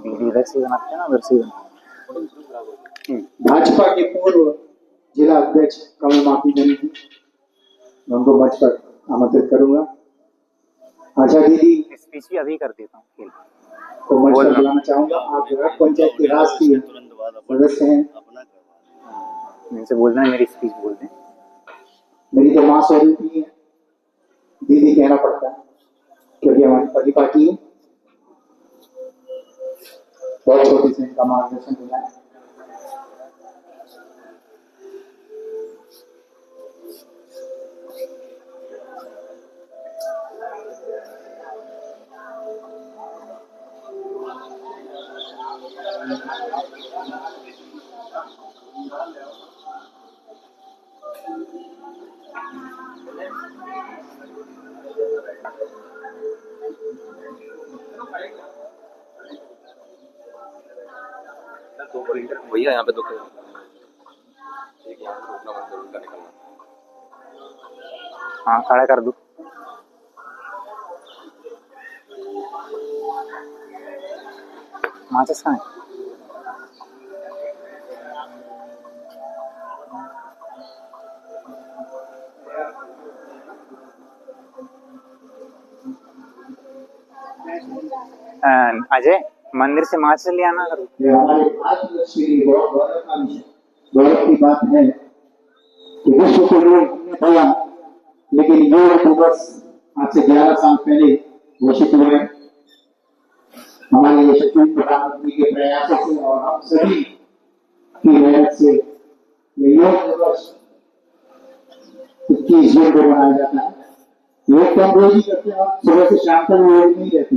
दीदी इधर से बनाते हैं ना, उधर से भाजपा के पूर्व जिला अध्यक्ष कमल माफी जी, मैं उनको मंच पर आमंत्रित करूंगा। आशा दीदी स्पीच भी अभी कर देता हूँ खेल को मंच पर बुलाना चाहूंगा। आप ग्राम पंचायत के राष्ट्रीय सदस्य हैं, इनसे बोलना है मेरी स्पीच बोल दें। मेरी तो माँ स्वरूपी है, दीदी कहना पड़ता है क्योंकि हमारी पति पार्टी है। बहुत छोटी से इनका मार्गदर्शन मिला है। भैया यहाँ पे तो हाँ खड़ा कर दो। माचिस कहाँ है? अजय मंदिर से माचिस ले आना करो। ये हमारे भारतवर्ष के लिए बहुत गौरव का विषय, गौरव की बात है कि विश्व को योग हमने दिया, लेकिन योग दिवस आज से 11 साल पहले घोषित हुए। हमारे यशस्वी प्रधानमंत्री के प्रयासों से और हम सभी की मेहनत से ये योग दिवस 21 जून को मनाया जाता है। योग तो हम रोज ही करते हैं, सुबह से शाम तक योग नहीं रहते,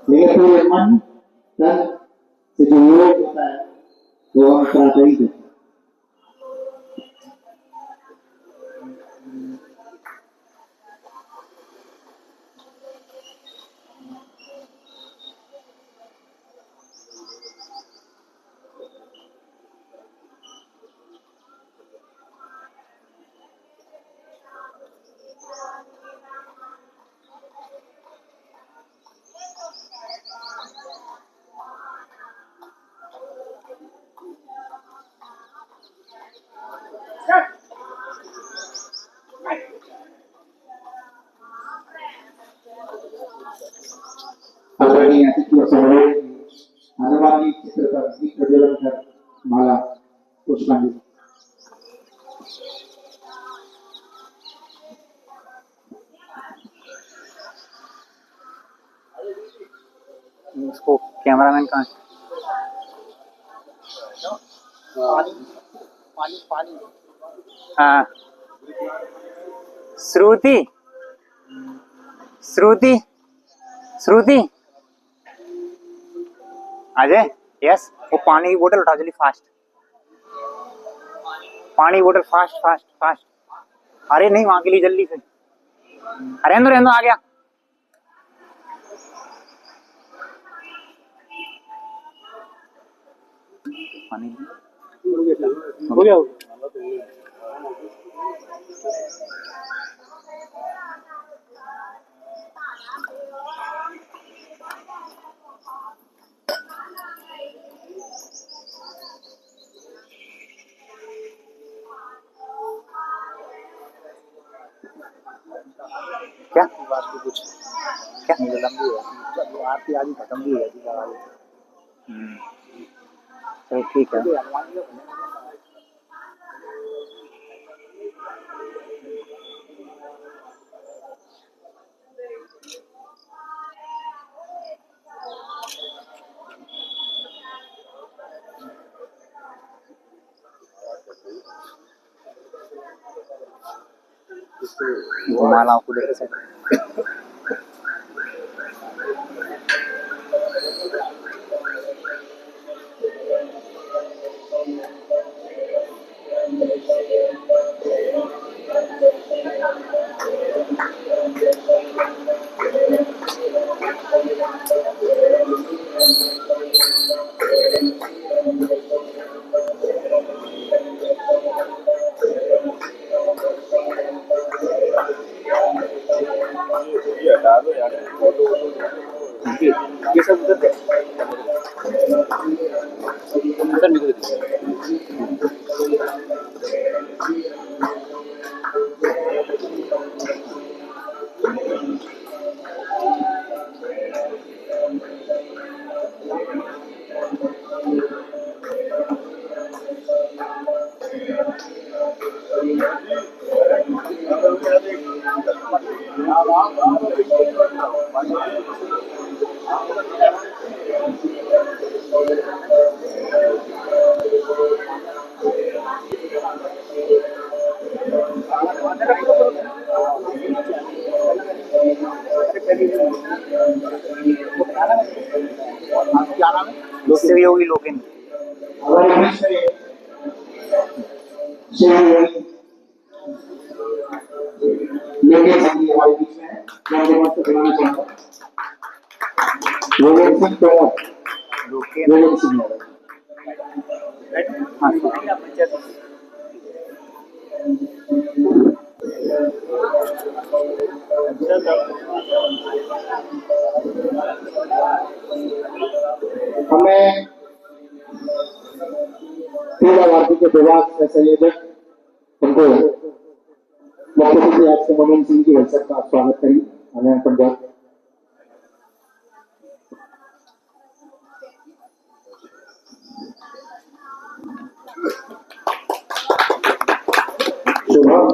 लेकिन पूरे मन तन से जो योग होता है वो हम कराते ही करते हैं। आदरणीय अतिथि सहयोग अनुवादी चित्र पर दीप प्रज्वलन कर माला पुष्पांजलि। उसको कैमरामैन कहाँ है? हाँ श्रुति श्रुति श्रुति अजय यस वो पानी की बोतल उठा जल्दी फास्ट, पानी की बोतल फास्ट फास्ट फास्ट। अरे नहीं वहां के लिए जल्दी से। अरे रहने दो आ गया। पानी हो गया। क्या बात की कुछ क्या लंबी है आरती आदि खत्म भी हो जाती है। चलो ठीक है। माला को लेकर से हटा दो यार फोटो ये सब उधर थे। सर मेरे को क्या नाम है? सहयोगी लोकेन। हमारे बीच में सहयोगी लोकेन जी हमारे बीच में है, मैं उनके पास बुलाना चाहूँगा। लोकेन सिंह तोमर, लोकेन सिंह यादव। हाँ सुनिए आप पंचायत हमें क्रीड़ा भारती के विभाग के संयोजक उनको मुख्यमंत्री आज से मनोज सिंह की हैसियत का स्वागत करेंगे। हमें पंजाब शुभम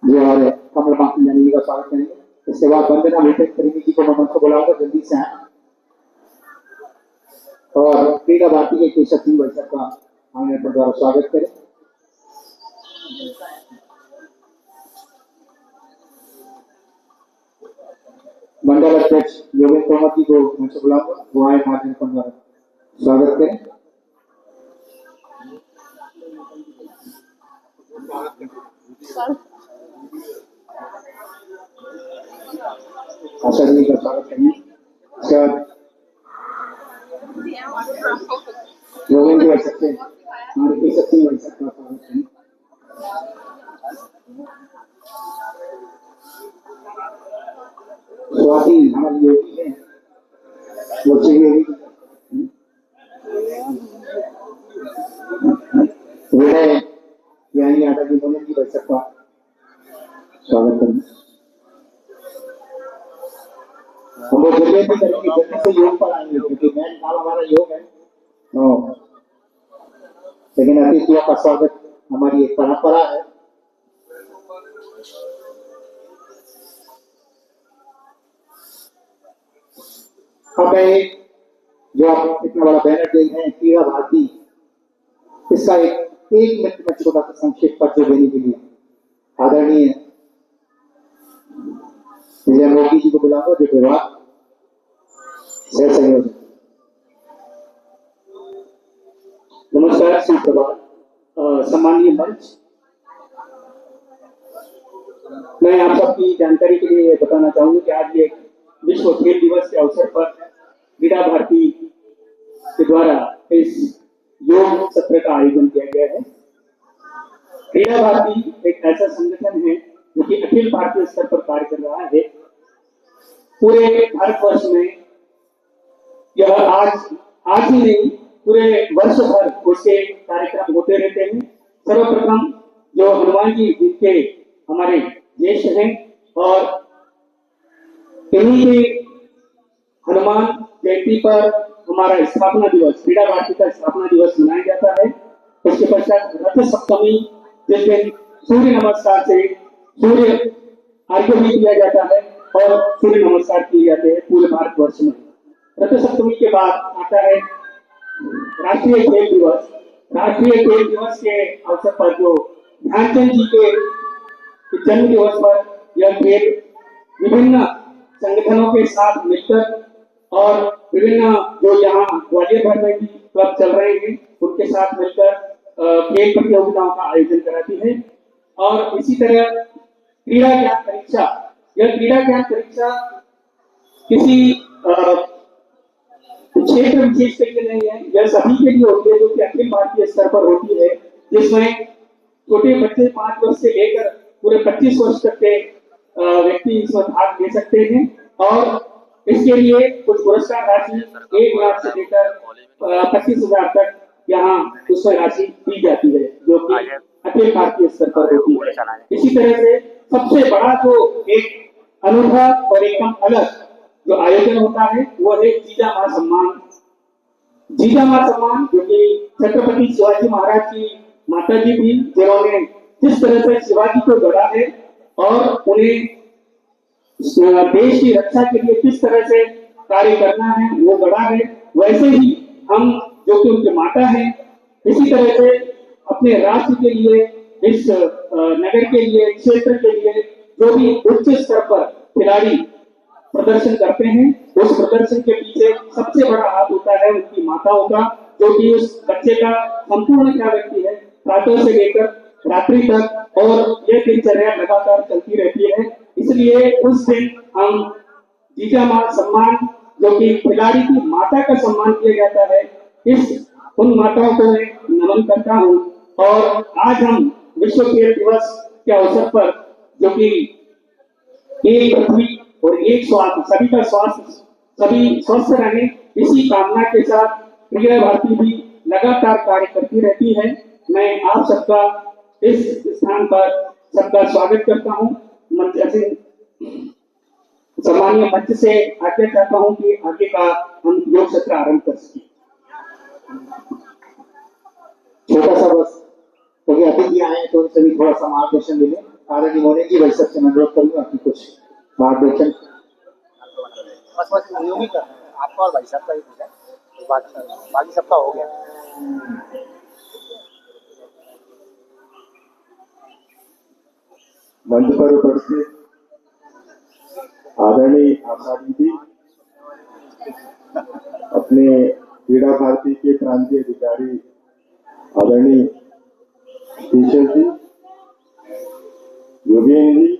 जी और कमल बाकी जानी का स्वागत करेंगे। इसके बाद वंदना भेटे प्रेमी जी को मैं मंच को बुलाऊंगा, जल्दी से आए। और क्रीड़ा भारती के केशव सिंह हैसियत का हमें द्वारा स्वागत करें। मंडल अध्यक्ष योगेंद्र तोमर जी को मंच बुलाऊंगा, वो आए माध्यम पर द्वारा स्वागत करें। आशा जी का स्वागत करेंगे। योगेंद्र जी सकते हैं हमारे केशव सिंह हैसियत का स्वागत करें। स्वाति हमारी योगी है, वो चाहिए विनय यानी यादव जी दोनों की हैसियत का स्वागत करें। हम लोग जल्दी भी करेंगे, जल्दी से योग पर आएंगे क्योंकि मेन काम हमारा योग है। लेकिन अतिथियों का स्वागत हमारी एक परंपरा है। हमें जो आप इतना बड़ा बैनर देख रहे हैं क्रीड़ा भारती, इसका एक मिनट में छोटा सा संक्षिप्त परिचय देने के लिए आदरणीय विजय मोदी जी को बुलाऊंगा, जो विभाग सह संयोजक। नमस्कार, सुप्रभात। सम्मानीय मंच, मैं आप सबकी जानकारी के लिए बताना चाहूंगा कि आज ये विश्व खेल दिवस के अवसर पर क्रीड़ा भारती के द्वारा इस योग सत्र का आयोजन किया गया है। क्रीड़ा भारती एक ऐसा संगठन है जो कि अखिल भारतीय स्तर पर कार्य कर रहा है। पूरे भारतवर्ष में यह आज ही नहीं, पूरे वर्ष भर उसके कार्यक्रम होते रहते हैं। सर्वप्रथम जो हनुमान जी जिनके हमारे ज्येष्ठ हैं और इन्हीं के हनुमान जयंती पर हमारा स्थापना दिवस, क्रीड़ा भारती का स्थापना दिवस मनाया जाता है। उसके पश्चात रथ सप्तमी, जिस दिन सूर्य नमस्कार से सूर्य अर्घ्य भी दिया जाता है और सूर्य नमस्कार किए जाते हैं पूरे भारतवर्ष में। रथ सप्तमी के बाद आता है राष्ट्रीय खेल दिवस। राष्ट्रीय खेल दिवस के अवसर पर जो ध्यानचंद जी के जन्म दिवस पर यह खेल विभिन्न संगठनों के साथ मिलकर और विभिन्न जो यहाँ ग्वालियर भर में भी क्लब चल रहे हैं उनके साथ मिलकर खेल प्रतियोगिताओं का आयोजन कराती है। और इसी तरह क्रीड़ा ज्ञान परीक्षा, यह क्रीड़ा ज्ञान परीक्षा किसी क्षेत्र विशेष के लिए नहीं है, यह सभी के लिए होती है, जो कि अखिल भारतीय स्तर पर होती है, जिसमें छोटे बच्चे 5 वर्ष से लेकर पूरे 25 वर्ष तक के व्यक्ति इसमें भाग ले सकते हैं। और इसके लिए कुछ पुरस्कार राशि 1 लाख से लेकर 25,000 तक यहाँ उसमें राशि दी जाती है, जो कि अखिल भारतीय स्तर पर होती है। इसी तरह से सबसे बड़ा जो एक अनूठा और एकदम अलग जो आयोजन होता है वो है जीजामां सम्मान। जीजामां सम्मान जो कि छत्रपति शिवाजी महाराज की माता जी थी, जिन्होंने जिस तरह से शिवाजी को गढ़ा है और उन्हें देश की रक्षा के लिए किस तरह से कार्य करना है वो गढ़ा है, वैसे ही हम जो कि उनके माता हैं, इसी तरह से अपने राष्ट्र के लिए, इस नगर के लिए, क्षेत्र के लिए जो भी उच्च स्तर पर खिलाड़ी प्रदर्शन करते हैं, उस प्रदर्शन के पीछे सबसे बड़ा हाथ होता है उनकी माताओं का, जो कि उस बच्चे का संपूर्ण ख्याल रखती है, प्रातः से लेकर रात्रि तक, और यह दिनचर्या लगातार चलती रहती है। इसलिए उस दिन हम जीजामां सम्मान, जो कि खिलाड़ी की माता का सम्मान किया जाता है, इस उन माताओं को मैं नमन करता हूँ। और आज हम विश्व खेल दिवस के अवसर पर, जो कि एक पृथ्वी और एक स्वास्थ्य, सभी का स्वास्थ्य, सभी स्वस्थ रहे, इसी कामना के साथ क्रीड़ा भारती भी लगातार कार्य करती रहती है। मैं आप सबका इस स्थान पर सबका स्वागत करता हूँ। मंच से सम्मानीय मंच से आज्ञा चाहता हूँ कि आगे का हम योग सत्र आरंभ कर सकें। छोटा सा बस क्योंकि अतिथि आए तो उनसे भी थोड़ा सा मार्गदर्शन ले लें। आदरणीय मोदी जी, वैसे सबसे अनुरोध करूंगा कि कुछ मार्गदर्शन। बस यूं ही कर रहे हैं, आपका और भाई साहब का ही पूछा, बाकी सबका हो गया। मंच पर उपस्थित आदरणीय आशा दीदी, अपने क्रीड़ा भारती के प्रांतीय अधिकारी आदरणीय टीचर जी, योगेन जी,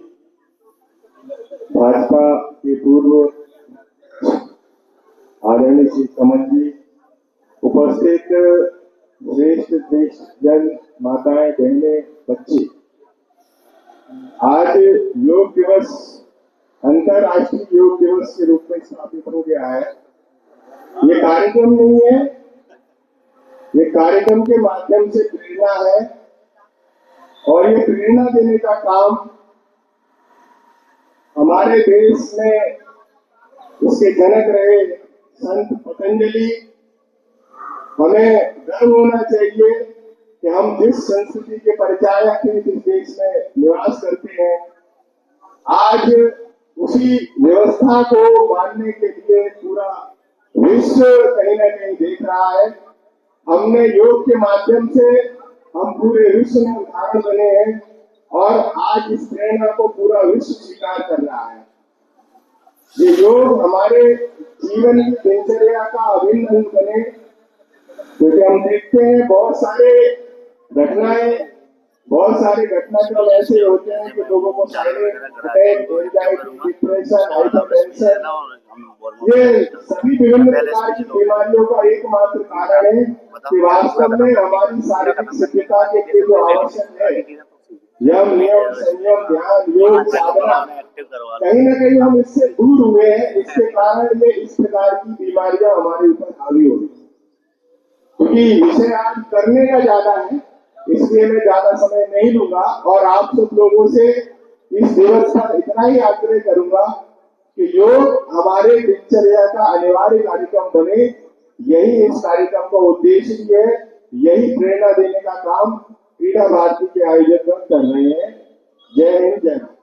भाजपा के पूर्व आदरणीय श्री कमल जी, उपस्थित श्रेष्ठ देश जन, माताएं, बहनें, बच्चे, आज योग दिवस अंतरराष्ट्रीय योग दिवस के रूप में स्थापित हो गया है। ये कार्यक्रम नहीं है, ये कार्यक्रम के माध्यम से प्रेरणा है, और ये प्रेरणा देने का काम हमारे देश में उसके जनक रहे संत पतंजलि, हमें गर्व होना चाहिए कि हम जिस संस्कृति के परिचायक हैं, जिस देश में निवास करते हैं, आज उसी व्यवस्था को मानने के लिए पूरा विश्व कहीं ना कहीं देख रहा है। हमने योग के माध्यम से हम पूरे विश्व में उदाहरण बने हैं, और आज इस प्रेरणा को पूरा विश्व स्वीकार कर रहा है। ये योग हमारे जीवन की दिनचर्या का अभिन्न अंग बने, क्योंकि हम देखते हैं बहुत सारे घटनाक्रम ऐसे होते हैं कि लोगों को silent attack, anxiety, depression, hypertension, ये सभी विभिन्न प्रकार की बीमारियों का एकमात्र कारण है कि वास्तव में हमारी शारीरिक सिद्धता के लिए जो आवश्यक है, यम, नियम, संयम, ध्यान, योग, साधना, कहीं ना कहीं हम इससे दूर हुए हैं। इसके कारण ये इस प्रकार की बीमारियां हमारे ऊपर हावी हो रही है। क्योंकि विषय आज करने का ज्यादा है, इसलिए मैं ज्यादा समय नहीं लूंगा, और आप सब लोगों से इस दिवस पर इतना ही आग्रह करूंगा कि योग हमारे दिनचर्या का अनिवार्य कार्यक्रम बने। यही इस कार्यक्रम का उद्देश्य भी है, यही प्रेरणा देने का काम क्रीड़ा भारती के आयोजक कर रहे हैं। जय हिंद, जय भारत।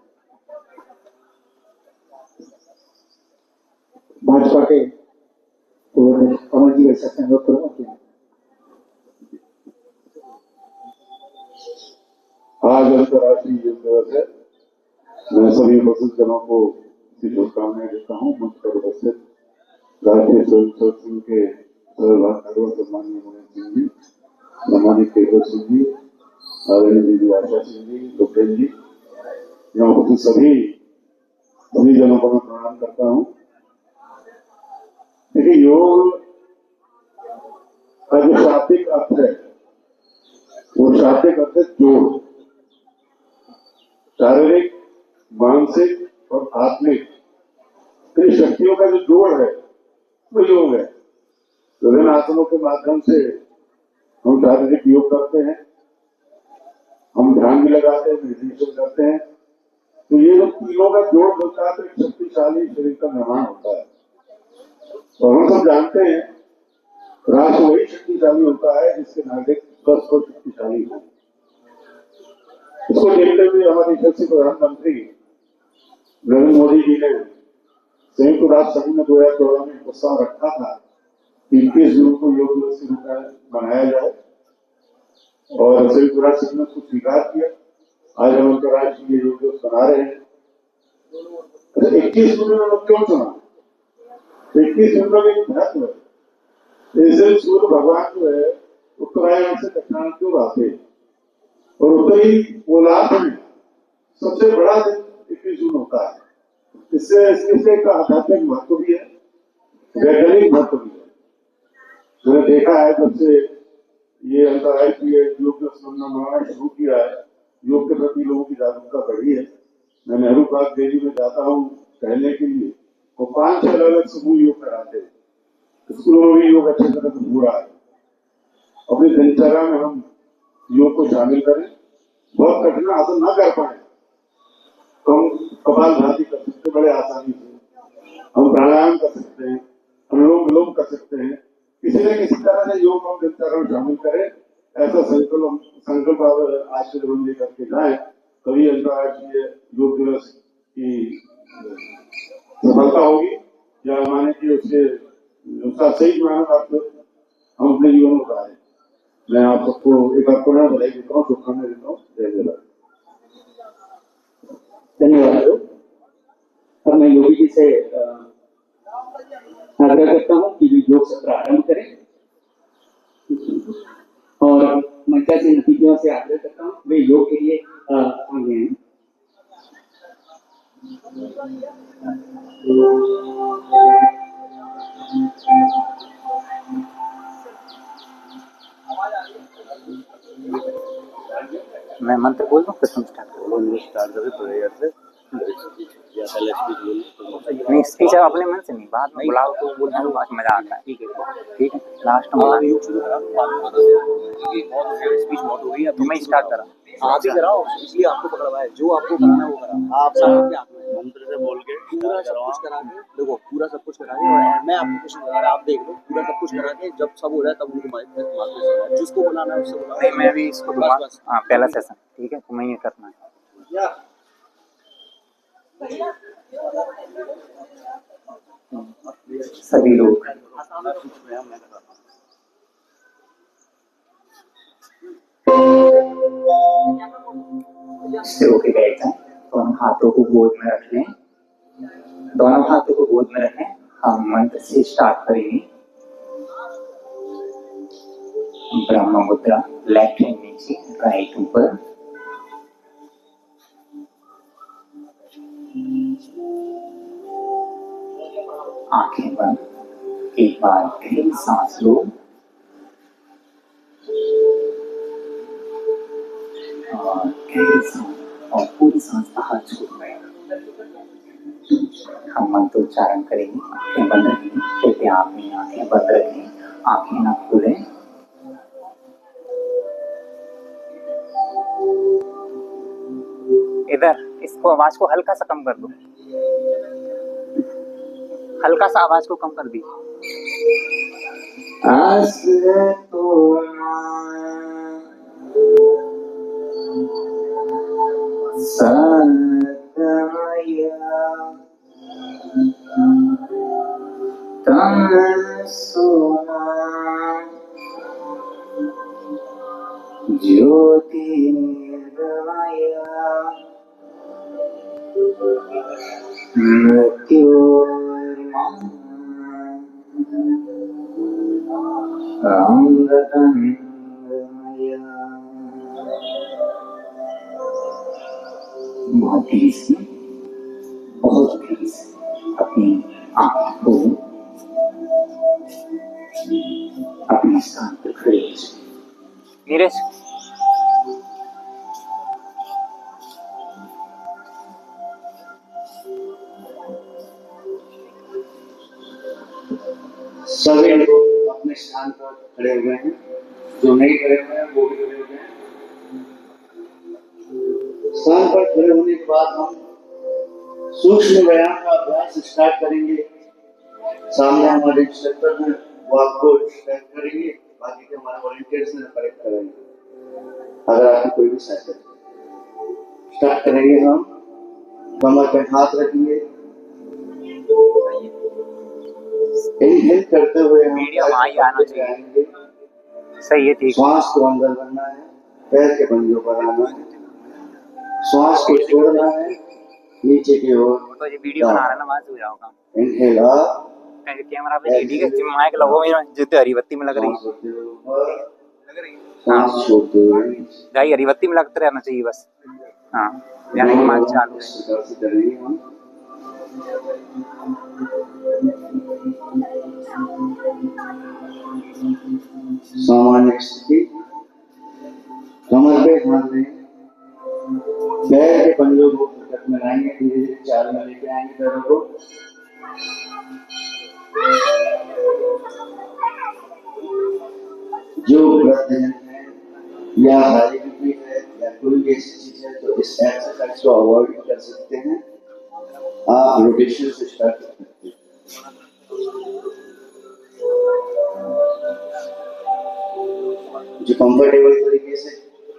भाजपा के कमल जी, वैसे सबसे अनुरोध करूंगा क्या आज अंतर्राष्ट्रीय योग दिवस है। मैं सभी उपस्थित जनों को शुभकामनाएं देता हूँ। मंच पर उपस्थित राष्ट्रीय स्वयंसेवक संघ के सम्मानीय मोहन सिंह जी, सम्मानित केशव सिंह जी, आदरणीय दीदी आशा सिंह जी, लोकेन जी, यहाँ उपस्थित सभी जनों को मैं प्रणाम करता हूँ। देखिए, योग का जो शाब्दिक अर्थ है, वो शाब्दिक अर्थ है जोड़, शारीरिक, मानसिक और आत्मिक ये शक्तियों का जो जोड़ है वो योग है। विभिन्न आसनों के माध्यम से हम शारीरिक योग करते हैं, हम ध्यान भी लगाते हैं, मेडिटेशन करते हैं। तो ये जो तीनों का जोड़ होता है तो एक शक्तिशाली शरीर का निर्माण होता है। और हम सब जानते हैं राष्ट्र वही शक्तिशाली होता है जिसके नागरिक स्वस्थ और शक्तिशाली हो। इसको देखते हुए हमारे यशस्वी प्रधानमंत्री नरेंद्र मोदी जी ने संयुक्त राष्ट्र संघ में 2014 में प्रस्ताव रखा था कि 21 जून को योग दिवस के रूप में मनाया जाए और संयुक्त राष्ट्र संघ ने उसको स्वीकार किया। आज हम अंतर्राष्ट्रीय योग दिवस मना रहे हैं। 21 जून में क्यों चुना? 21 जून का एक महत्व है। इसे सूर्य भगवान जो है उत्तरायण से दक्षिणायन की ओर आते हैं और उत्तरी गोलार्ध में सबसे बड़ा दिन 21 जून होता है। इससे एक आध्यात्मिक महत्व भी है, वैज्ञानिक महत्व भी है। मैंने देखा है जब से ये अंतर्राष्ट्रीय योग दिवस मनाना शुरू किया है, योग के प्रति लोगों की जागरूकता बढ़ी है। मैं नेहरू पार्क दिल्ली में जाता हूँ टहलने के लिए और 5-6 अलग समूह योग कराते हैं। स्कूलों में भी योग अच्छी तरह से हो रहा है। अपनी दिनचर्या में हम योग को शामिल करें। बहुत कठिन आसन ना कर पाए तो हम कपालभाति कर सकते बड़े आसानी से, हम प्राणायाम कर सकते हैं, अनुलोम विलोम कर सकते हैं। किसी न किसी तरह से योग हम दिनचर्या में शामिल करें, ऐसा संकल्प आज से जरूर लेकर के जाए। तभी अंतर्राष्ट्रीय योग दिवस की सफलता होगी या माने कि उसका सही माना हम अपने जीवन में उतारें। मैं आप सबको एक बार पुनः बधाई देता हूँ, शुभकामनाएं देता हूँ। जय जय। धन्यवाद। अब मैं योगी जी से आग्रह करता हूँ कि योग सत्र आरंभ करें और मैं कैसे नतीजों से आग्रह करता हूँ वे योग के लिए आगे हैं। मैं मंत्र बोल दूं फिर तुम स्टार्ट करो। स्टार्ट करो प्रेयर से या पहले स्पीच बोल। नहीं स्पीच अपने मन से नहीं, बाद में बुलाओ तो बोलने में बहुत मजा आता है। ठीक है लास्ट में योग शुरू करा स्पीच बहुत हो गई है। तुम्हें स्टार्ट करा आप ही कराओ, इसलिए आपको पकड़वाया है। जो आपको करना है वो करा। आप सब मंत्र से बोल के पूरा सब कुछ करा के देखो, पूरा सब कुछ करा के और मैं आपको कुछ करा रहा, आप देख लो पूरा सब कुछ करा के जब सब हो जाए तब उनको माइक जिसको बुलाना है उससे बुलाओ। नहीं मैं भी इसको दूंगा। हाँ पहला सेशन ठीक है, तुम्हें ये करना है। सभी लोग सिरों के बैठ जाएं, दोनों हाथों को गोद में रख लें। दोनों हाथों को गोद में रखें। हम मंत्र से स्टार्ट करेंगे। ब्रह्म मुद्रा, लेफ्ट हैंड नीचे, राइट ऊपर। आंखें बंद। एक बार गहरी सांस लो और गहरी सांस और पूरी सांस बाहर छोड़ दें। हम मंत्रोच्चारण करेंगे। आंखें बंद रखेंगे। कृपया आपने आंखें बंद रखें, आंखें न खोलें। इधर इसको आवाज को हल्का सा कम कर दो, हल्का सा आवाज को कम कर दीजिए। बहुत धीरे से अपनी आंखें खोलें, अपने स्थान पर खड़े नीरज। सभी लोग अपने स्थान पर खड़े हुए हैं, जो नहीं खड़े हुए हैं वो भी खड़े हुए हैं। स्थान पर खड़े होने के बाद हम सूक्ष्म व्यायाम का अभ्यास स्टार्ट करेंगे। सामने हमारे इंस्ट्रक्टर हैं, वो आपको स्टार्ट करेंगे, बाकी के हमारे वॉलंटियर्स हैं करेक्ट करेंगे। अगर आपकी कोई भी सहायता स्टार्ट करेंगे, हम कमर पे हाथ रखेंगे, इनहेल करते हुए हम जाएंगे। सही है, ठीक। श्वास को अंदर भरना है, पैर के पंजों पर आना है, श्वास को छोड़ना है नीचे की ओर। तो ये वीडियो बना रहा है ना, वहां से हो जाओगा। इनहेल कैमरा पे ठीक है, माइक लगो मेरा, जितने हरी बत्ती में लग रही है। सांस छोड़ते हुए जाइए, हरी बत्ती में लगते रहना चाहिए बस। हाँ, यानी कि माइक चालू है। सामान्य स्थिति, कमर पे हाथ दें, पैर के पंजों को हरकत में लाएंगे, धीरे धीरे चाल में लेके आएंगे पैरों को। जो वृद्धजन है या हाई बीपी है या कोई भी ऐसी चीज है तो इस एक्सरसाइज को अवॉइड कर सकते हैं। आप रोटेशन से स्टार्ट कर सकते हैं। जो कंफर्टेबल तरीके से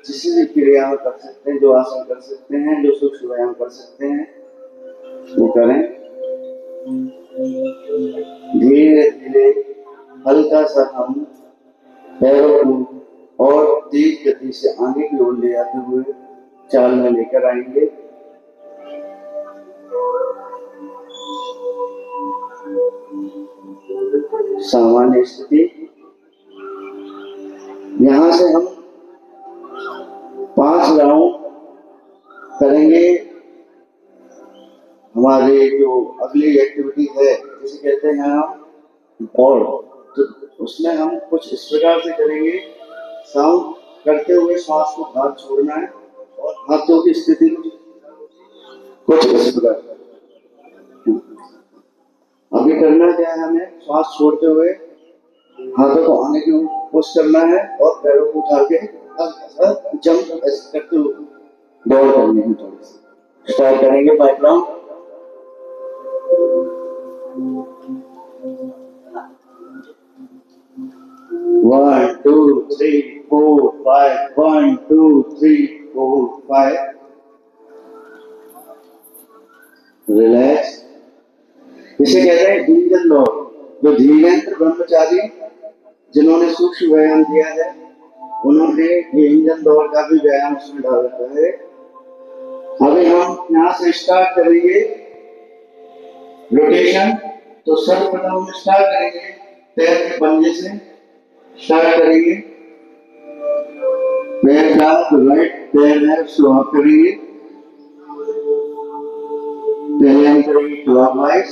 जिस भी क्रिया में कर सकते हैं, जो आसन कर सकते हैं, जो सूक्ष्म व्यायाम कर सकते हैं वो करें। धीरे धीरे हल्का सा हम पैरों को और तेज गति से आगे की ओर ले जाते हुए चाल में लेकर आएंगे। सामान्य स्थिति, यहां से हम 5 राउंड करेंगे। हमारे जो अगली एक्टिविटी है जिसे कहते हैं हम दौड़, तो उसमें हम कुछ इस प्रकार से करेंगे। साउंड करते हुए श्वास को बाहर छोड़ना है और हाथों की स्थिति कुछ इस प्रकार। अभी करना क्या है, हमें श्वास छोड़ते हुए हाथों को आने की ओर पुश करना है और पैरों को उठा के जंप करते हुए दौड़ करनी है। थोड़ी सी स्टार्ट करेंगे 5 राउंड। One, 2, 3, 4, 5. 1, 2, 3, 4, 5. रिलैक्स। इसे कहते हैं इंजन दौड़। जो धीरेन्द्र ब्रह्मचारी जिन्होंने सूक्ष्म व्यायाम दिया है, उन्होंने ये इंजन दौड़ का भी व्यायाम उसमें डाल रखा है। अभी हम यहाँ से स्टार्ट करेंगे रोटेशन। तो सर्वप्रथम हम स्टार्ट करेंगे पैर के पंजे से स्टार्ट करेंगे। पैर का राइट पैर है उसको ऑफ करेंगे। पहले हम करेंगे clockwise,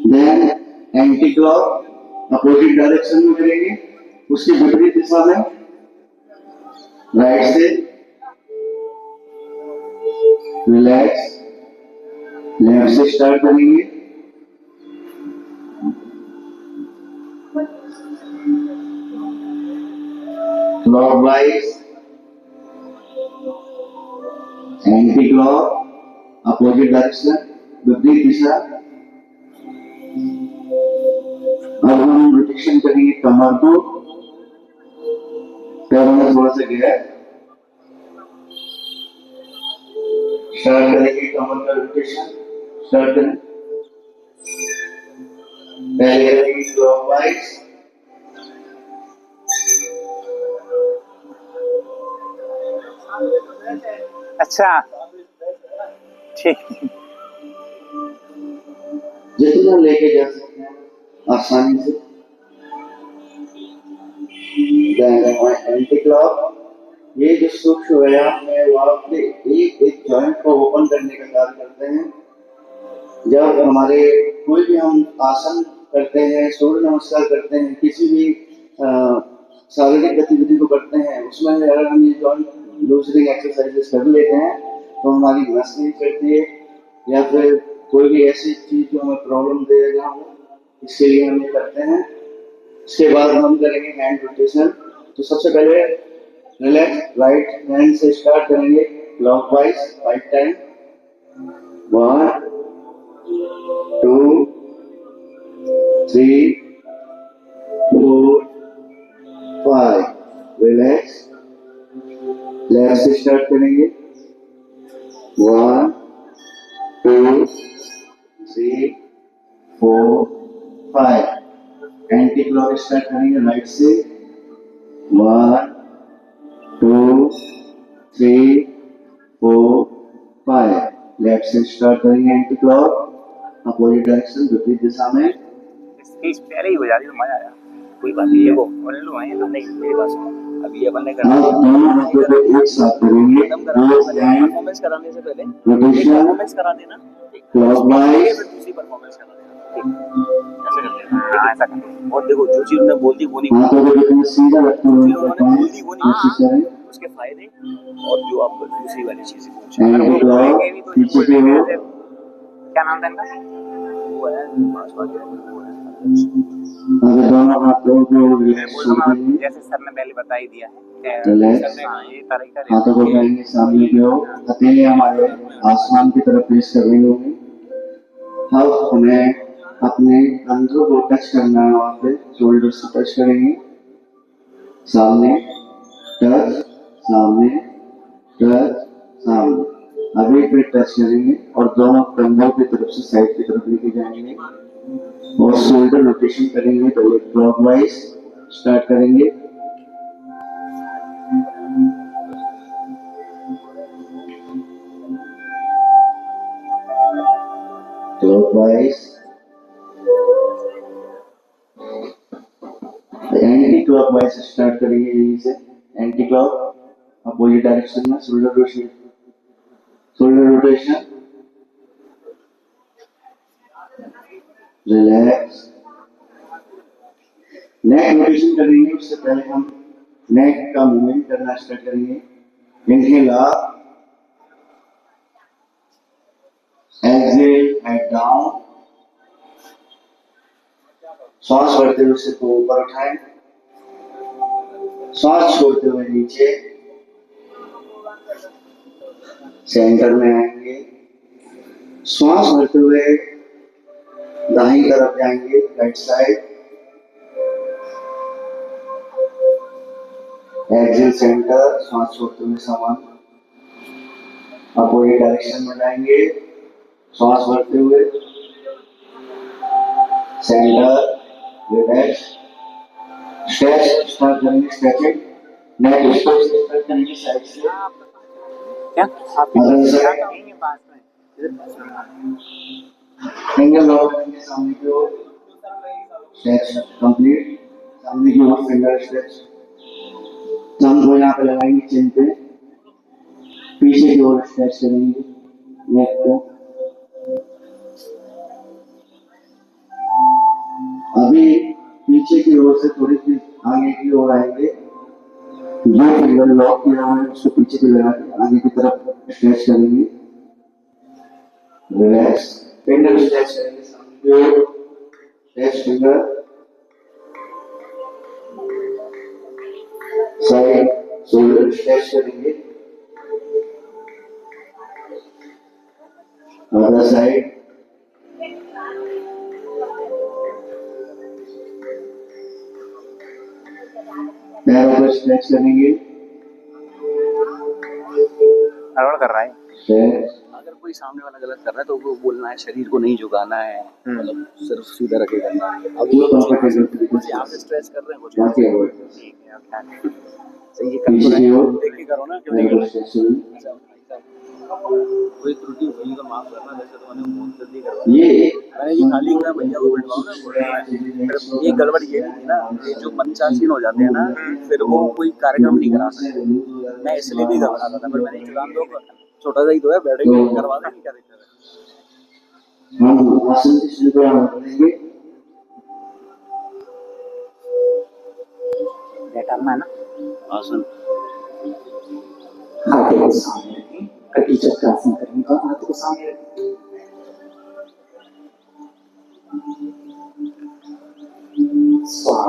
then anti clock opposite direction में करेंगे। उसकी विपरीत दिशा में राइट से रिलैक्स, लेफ्ट से स्टार्ट करेंगे। Clockwise, anti clock opposite direction, विपरीत दिशा। अब हम रोटेशन करेंगे कमर को, पैरों में थोड़ा सा गैप। स्टार्ट करेंगे कमर का रोटेशन। स्टार्ट करें, पहले करेंगे क्लॉकवाइज, अच्छा ठीक, जितना लेके जा सकते हैं आसानी से। एंटी क्लॉक, ये जो सूक्ष्म व्यायाम है वो आपके एक जॉइंट को ओपन करने का कार्य करते हैं। जब हमारे कोई भी हम आसन करते हैं, सूर्य नमस्कार करते हैं, किसी भी शारीरिक गतिविधि को करते हैं, उसमें अगर हम ये जॉइंट लूजनिंग एक्सरसाइजेस कर लेते हैं तो हमारी नस नहीं चढ़ती है या फिर कोई भी ऐसी चीज जो हमें प्रॉब्लम देगा इसके लिए हम ये करते हैं। इसके बाद हम करेंगे हैंड रोटेशन। तो सबसे पहले रिलैक्स राइट हैंड से स्टार्ट करेंगे क्लॉकवाइज 5 टाइम। 1 2 3 4 5। रिलैक्स लेफ्ट से स्टार्ट करेंगे 1 2 3 4 5। एंटी क्लॉक स्टार्ट करेंगे राइट से 1 2 3 4 5। लेफ्ट से स्टार्ट करेंगे एंटी क्लॉक अपोजिट डायरेक्शन विपरीत दिशा में। स्पीच पहले ही हो जाती तो मजा आया। कोई बात नहीं, देखो बोल लो है तो नहीं मेरी बात सुनो। अभी अपन ने करना आप दोनों हाथों को एक साथ करेंगे। परफॉर्मेंस कराने से पहले परफॉर्मेंस करा देना, क्लॉकवाइज फिर दूसरी परफॉर्मेंस करा देना। ऐसे करते हैं, ऐसा करते हैं। और देखो जो चीज उन्होंने बोल दी वो नहीं, हाथों को बिल्कुल सीधा रखते हुए उन्होंने बोल दी वो कोशिश नहीं, करें। उसके फायदे और जो आपको दूसरी वाली चीजें एंटी क्लॉक पीछे की ओर। क्या नाम था इनका? वो है वो है। अगर दोनों हाथों को रिलैक्स छोड़ देंगे, जैसे सर ने पहले बता ही दिया है। रिलैक्स ये तरीका हाथों को उठाएंगे सामने की ओर। हथेली हमारे आसमान की तरफ फेस कर रही होगी। अब हमें अपने कंधों को टच करना है, वहां पे शोल्डर से टच करेंगे। सामने टच, सामने टच, सामने। अभी फिर टच करेंगे और दोनों कंधों की तरफ से साइड की तरफ लेके जाएंगे और शोल्डर रोटेशन करेंगे। तो क्लॉकवाइज स्टार्ट करेंगे। क्लॉकवाइज एंटी क्लॉकवाइज स्टार्ट करेंगे यहीं से। एंटी क्लॉक अपोजिट डायरेक्शन में shoulder rotation, shoulder rotation. Relax neck rotation करेंगे। उससे पहले हम नेक का मूवमेंट करना स्टार्ट करेंगे। Inhale up, exhale head down. सांस भरते हुए सिर को ऊपर उठाएं, सांस छोड़ते हुए नीचे। सेंटर में आएंगे, सांस भरते हुए दाहिनी तरफ जाएंगे, राइट साइड। एक्सहेल सेंटर, सांस छोड़ते हुए समान अपोजिट डायरेक्शन में जाएंगे, सांस भरते हुए सेंटर। रिलैक्स स्ट्रेच स्टार्ट करेंगे। स्ट्रेचिंग नेक स्ट्रेच स्टार्ट करेंगे साइड से। क्या आप अदर साइड कहेंगे पास में फिंगर लॉक करेंगे सामने की ओर। Stretch complete. सामने की ओर फिंगर स्ट्रेच। थंब को यहाँ पे लगाएंगे चिन पे। पीछे की ओर स्ट्रेच करेंगे नेक को। अभी पीछे की ओर से थोड़ी सी आगे की ओर आएंगे। जो फिंगर लॉक किया हुआ है उसको पीछे की लगा के आगे की तरफ स्ट्रेच करेंगे। रिलैक्स फिंगर स्ट्रेच करेंगे सामने की ओर। Stretch finger side shoulder stretch करेंगे। अदर साइड पैरों को स्ट्रेच करेंगे। हड़बड़ कर रहा है। स्ट्रेच अगर कोई सामने वाला गलत कर रहा है तो वो बोलना है शरीर को नहीं झुकाना है, मतलब सिर्फ सीधा रखे करना है। अब वो वो कंफर्टेबल तरीके से यहाँ पे स्ट्रेच कर रहे हैं कुछ बाकी और ठीक है, क्या सही है, पीछे की ओर देख के करो ना क्यों पैरों नहीं को स्ट्रेच करेंगे। ऐसा- कोई त्रुटि हुई तो माफ करना, वैसे तो मैंने बहुत जल्दी करवा ये मैंने ये खाली मैं भैया को बिठवाऊं ना बोल रहा है। फिर ये गड़बड़ ये भी थी ना, ये जो पंचासीन हो जाते हैं ना फिर वो कोई कार्यक्रम नहीं करा सकते। मैं इसलिए भी घबरा रहा था, पर मैंने इंतजाम तो छोटा सा ही तो है, बैठेंगे करवा देंगे, क्या दिक्कत है। हम आसन की शुरुआत करेंगे। बैठा है ना। आसन हाथों को सामने रखें। कटी चक्रासन करेंगे तो हाथों को सामने रखें।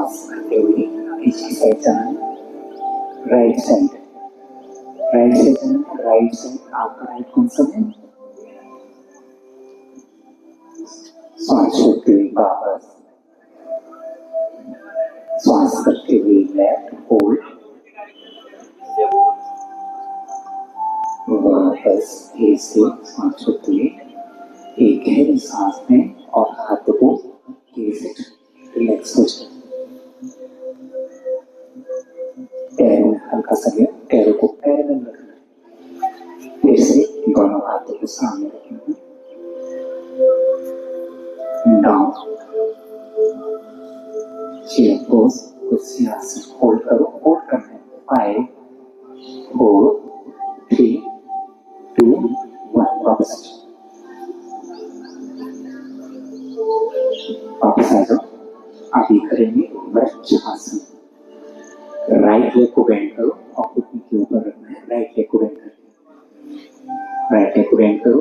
सांस करते हुए पीछे साइड जाना, राइट साइड जाना, राइट साइड। आपका राइट कौन सा है? सांस छोड़ते हुए वापस, सांस करते हुए लेफ्ट होल्ड, वापस फिर से सांस छोड़ते हुए एक गहरी सांस में और हाथों को रिलैक्स हो जाए। पैरों में हल्का सा गया, पैरों को पैरेलल रखना। फिर से दोनों हाथों को सामने रखना, डाउन, चेयर पोज, कुर्सी आसन होल्ड करो। होल्ड करना है 5 4 3 2 1। वापस आ जाओ। अभी करेंगे वज्रासन। राइट लेग को बेंड करो और घुटने के ऊपर रखना है। राइट लेग को बेंड करो,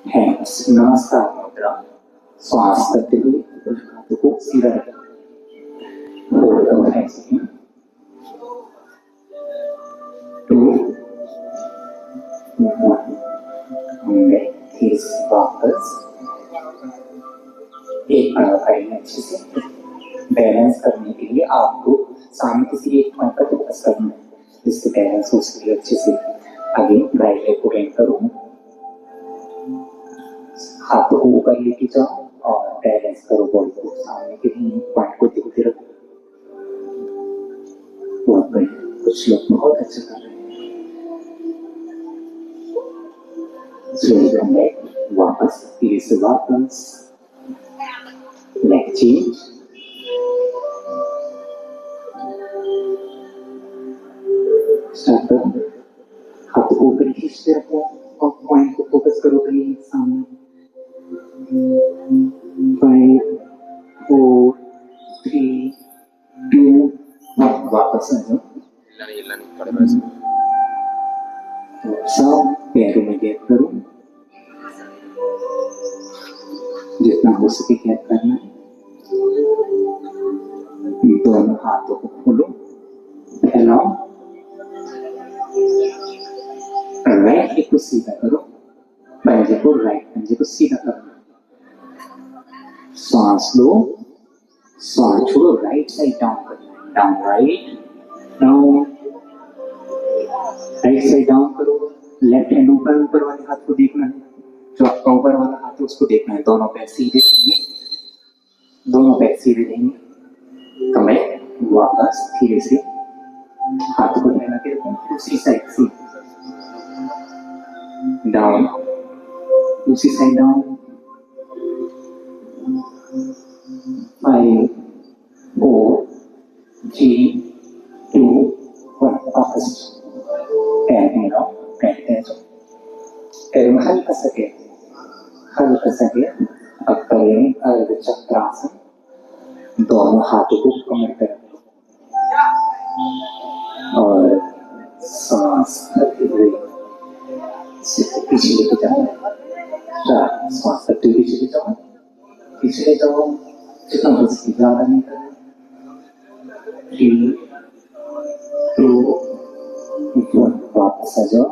हैंड्स नमस्कार मुद्रा। श्वास करते हुए हाथों को सीधा रखना। होल्ड करो 5 सेकंड, 2 1। फिर से वापस एक करेंगे। अच्छे से बैलेंस करने के लिए आपको सामने किसी एक पॉइंट पर फोकस करना है, जिससे बैलेंस हो सके अच्छे से। आगे राइट लेग को बेंड करो, हाथों को ऊपर लेके जाओ और बैलेंस करो बॉडी को। सामने के पॉइंट को देखते रखो। बहुत बढ़िया, कुछ लोग बहुत अच्छा कर रहे हैं। वापस फिर से वापस लेग चेंज, हाथ को ऊपर खींचते रखो और पॉइंट को फोकस करो कहीं सामने। 5 4 3 2 1। वापस आ जाओ। तो सब पैरों में गैप करो, जितना हो सके गैप करना है। दोनों हाथों को खोलो, फैलाओ, राइट लेग को सीधा करो, राइट पंजे को सीधा करो। सांस लो, सांस छोड़ो, राइट साइड डाउन करना है। Down right, down right side down करो। लेफ्ट हैंड ऊपर वाले हाथ को देखना है, जो आपका ऊपर वाला हाथ है उसको देखना है। दोनों पैर सीधे रहेंगे। कमर वापस धीरे से हाथ को फैला के रखो, दूसरी साइड से डाउन, दूसरी साइड डाउन। 5 4 3 2 1। वापस पैर में लाओ, पैर में हल्का सा गैप। अब करें अर्धचक्रासन। दोनों हाथों को कमर पर रखो और सांस करते हुए पीछे लेके जाओ। सांस करते हुए पीछे ले जाओ, जितना हो सके ज्यादा नहीं करना। 3 2 1। वापस आ जाओ।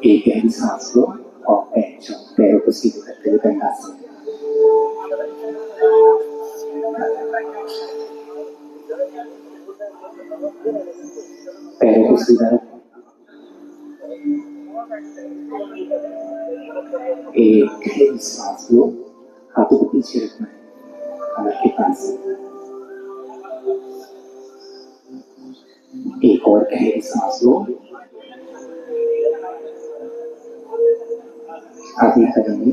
एक गहरी सांस लो और पैरों को सीधे करते हुए दंडासन। पैरों को सीधा रखो। एक गहरी सांस लो, हाथों को पीछे रखना है कमर के पास। एक और गहरी सांस लो। आगे करेंगे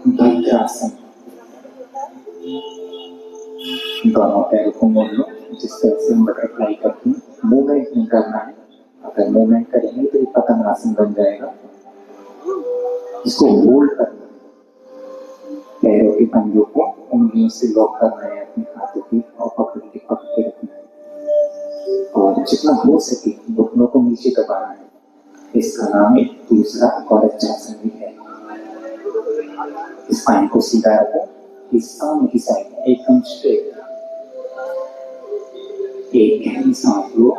वज्रासन। दोनों पैरों को मोड़ लो, जिस तरह से हम बटरफ्लाई करते हैं। मूवमेंट नहीं करना है, अगर मूवमेंट करेंगे तो ये पतंगासन बन जाएगा। इसको होल्ड करना है, पैरों के पंजों को उंगलियों से लॉक करना है अपने हाथों की और पकड़ के रखना है। और जितना हो सके नीचे दबाना है। इसका नाम एक दूसरा और अच्छा आसन भी है। स्पाइन को सीधा रखो, सामने की साइड एकदम स्ट्रेट। एक गहरी सांस लो,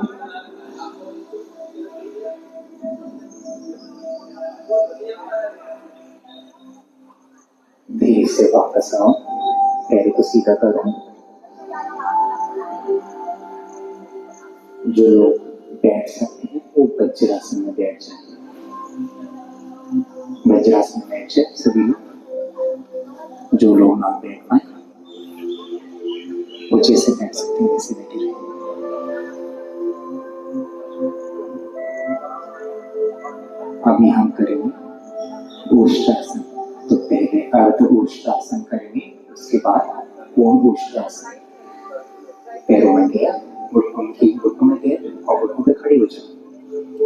धीरे से वापस आओ, पैर को सीधा करो। जो लोग बैठ सकते हैं वो वज्रासन में बैठ जाए। वज्रासन में बैठ जाए सभी लोग। जो लोग ना बैठ पाए वो जैसे बैठ सकते हैं वैसे बैठे रहे। अभी हम करेंगे उष्ट्रासन। तो पहले अर्ध उष्ट्रासन करेंगे, उसके बाद पूर्ण उष्ट्रासन। पैरों में गया, घुटनों में गया और घुटनों पे खड़े हो जाओ।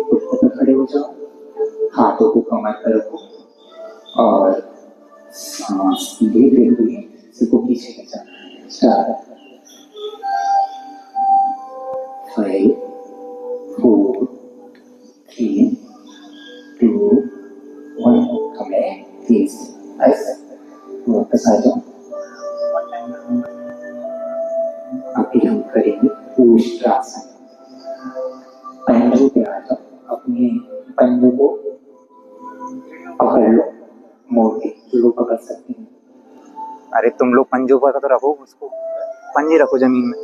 घुटनों पे खड़े हो जाओ, हाथों को कमर पर रखो और सांस लेते हुए सिर को पीछे ले जाना। स्टार्ट। 5 4 3 2 1। कमरे तेज ऐसे वापस आ जाओ। अभी हम करेंगे उष्ट्रासन। पंजों पे आ जाओ, अपने पंजों को पकड़ लो, मोड़ के। जो लोग पकड़ सकते हैं। अरे तुम लोग पंजों पर तो रखो, उसको पंजे रखो जमीन में।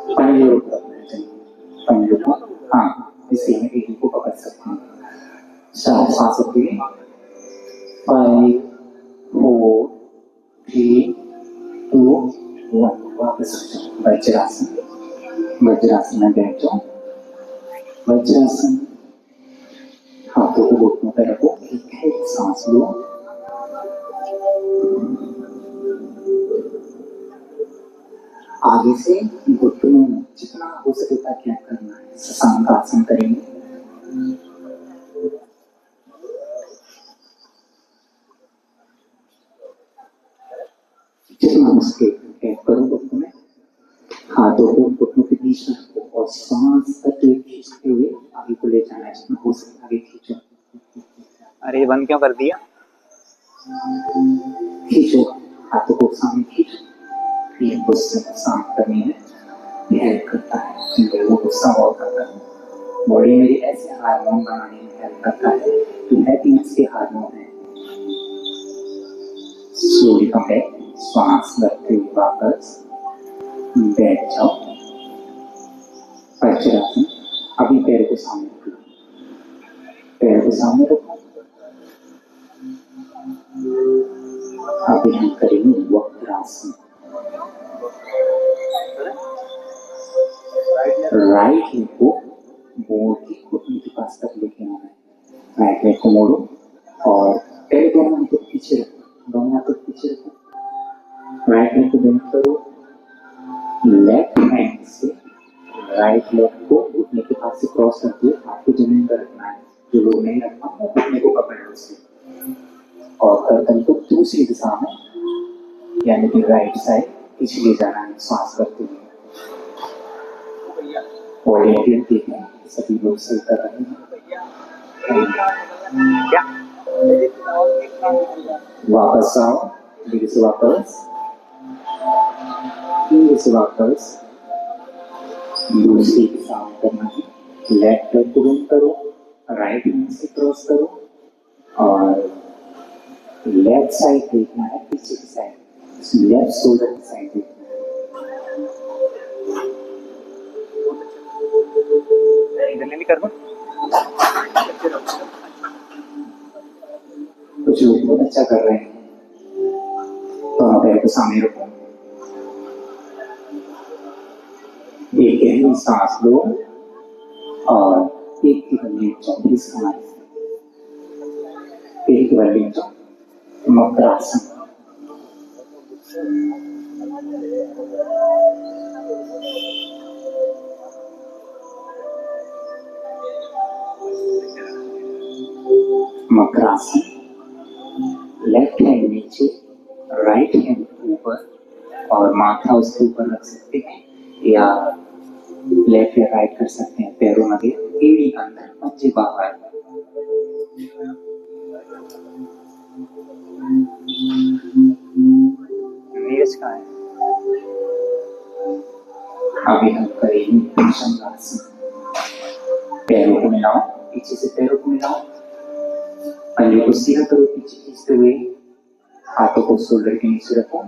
पंजों को पंजों को, हाँ, इसी में एक को पकड़ सकते हैं। सांस रखिए। 5 4 3 2 1। वापस आ जाओ। वज्रासन। वज्रासन में बैठ जाओ। वज्रासन। हाथों को घुटनों पर रखो, एक है सांस लो। आगे से घुटनों में जितना हो सके क्या करना है, शशांक आसन करेंगे। जितना हो सके करो घुटनों में। हाथों को घुटनों के बीच में रखो और सांस तक खींचते हुए आगे को ले जाना है। जितना हो सके आगे खींचो। अरे ये बंद क्यों कर दिया? खींचो, हाथों को सामने खींचो। ये गुस्से को शांत करनी है। ये हेल्प करता है, वो गुस्सा बहुत करता है। बॉडी में ऐसे हार्मोन बनाने में हेल्प करता है तो हैप्पीनेस के हार्मोन है। स्लोली कम बैक, श्वास लेते हुए वापस बैठ जाओ। वज्रासन। अभी पैर को सामने रखो, पैर को सामने रखो। अभी हम करेंगे वक्रासन। राइट लेग को मोड़ के घुटने के पास तक लेके आना है। राइट लेग को मोड़ो और पहले दोनों हाथों को पीछे रखो। दोनों हाथों को पीछे रखो। राइट लेग को बेंड करो। लेफ्ट हैंड से राइट लेग को घुटने के पास से क्रॉस करके आपको जमीन पर रखना है। जो लोग नहीं रख पाए घुटने को पकड़ लो उससे और गर्दन को दूसरी दिशा में यानी कि राइट साइड पीछे ले जाना है सांस करते हुए। वॉलेंटियर ठीक है, सभी लोग सही कर रहे हैं। क्या? वापस आओ, धीरे से वापस, धीरे से वापस। दूसरी दिशा में करना है। लेफ्ट लेग को बेंड करो, राइट हैंड से क्रॉस करो और लेफ्ट साइड देखना है, पीछे की साइड, लेफ्ट शोल्डर की साइड देखना है। जल्दी कर दो। कुछ लोग बहुत अच्छा कर रहे हैं। दोनों पैर को सामने रखो। एक गहरी सांस लो और एक की बल्ली चौथी सांस, एक की बल्ली मकरासन। मकरासन। लेफ्ट हैंड नीचे, राइट हैंड ऊपर और माथा उसके ऊपर रख सकते हैं या लेफ्ट या राइट कर सकते हैं। पैरों में एड़ी अंदर, पंजे बाहर। नीरज कहाँ है? अभी हम करेंगे भुजंगासन। पैरों को मिलाओ, पीछे से पैरों को मिलाओ, पंजों को सीधा करो पीछे खींचते हुए, हाथों को शोल्डर के नीचे रखो।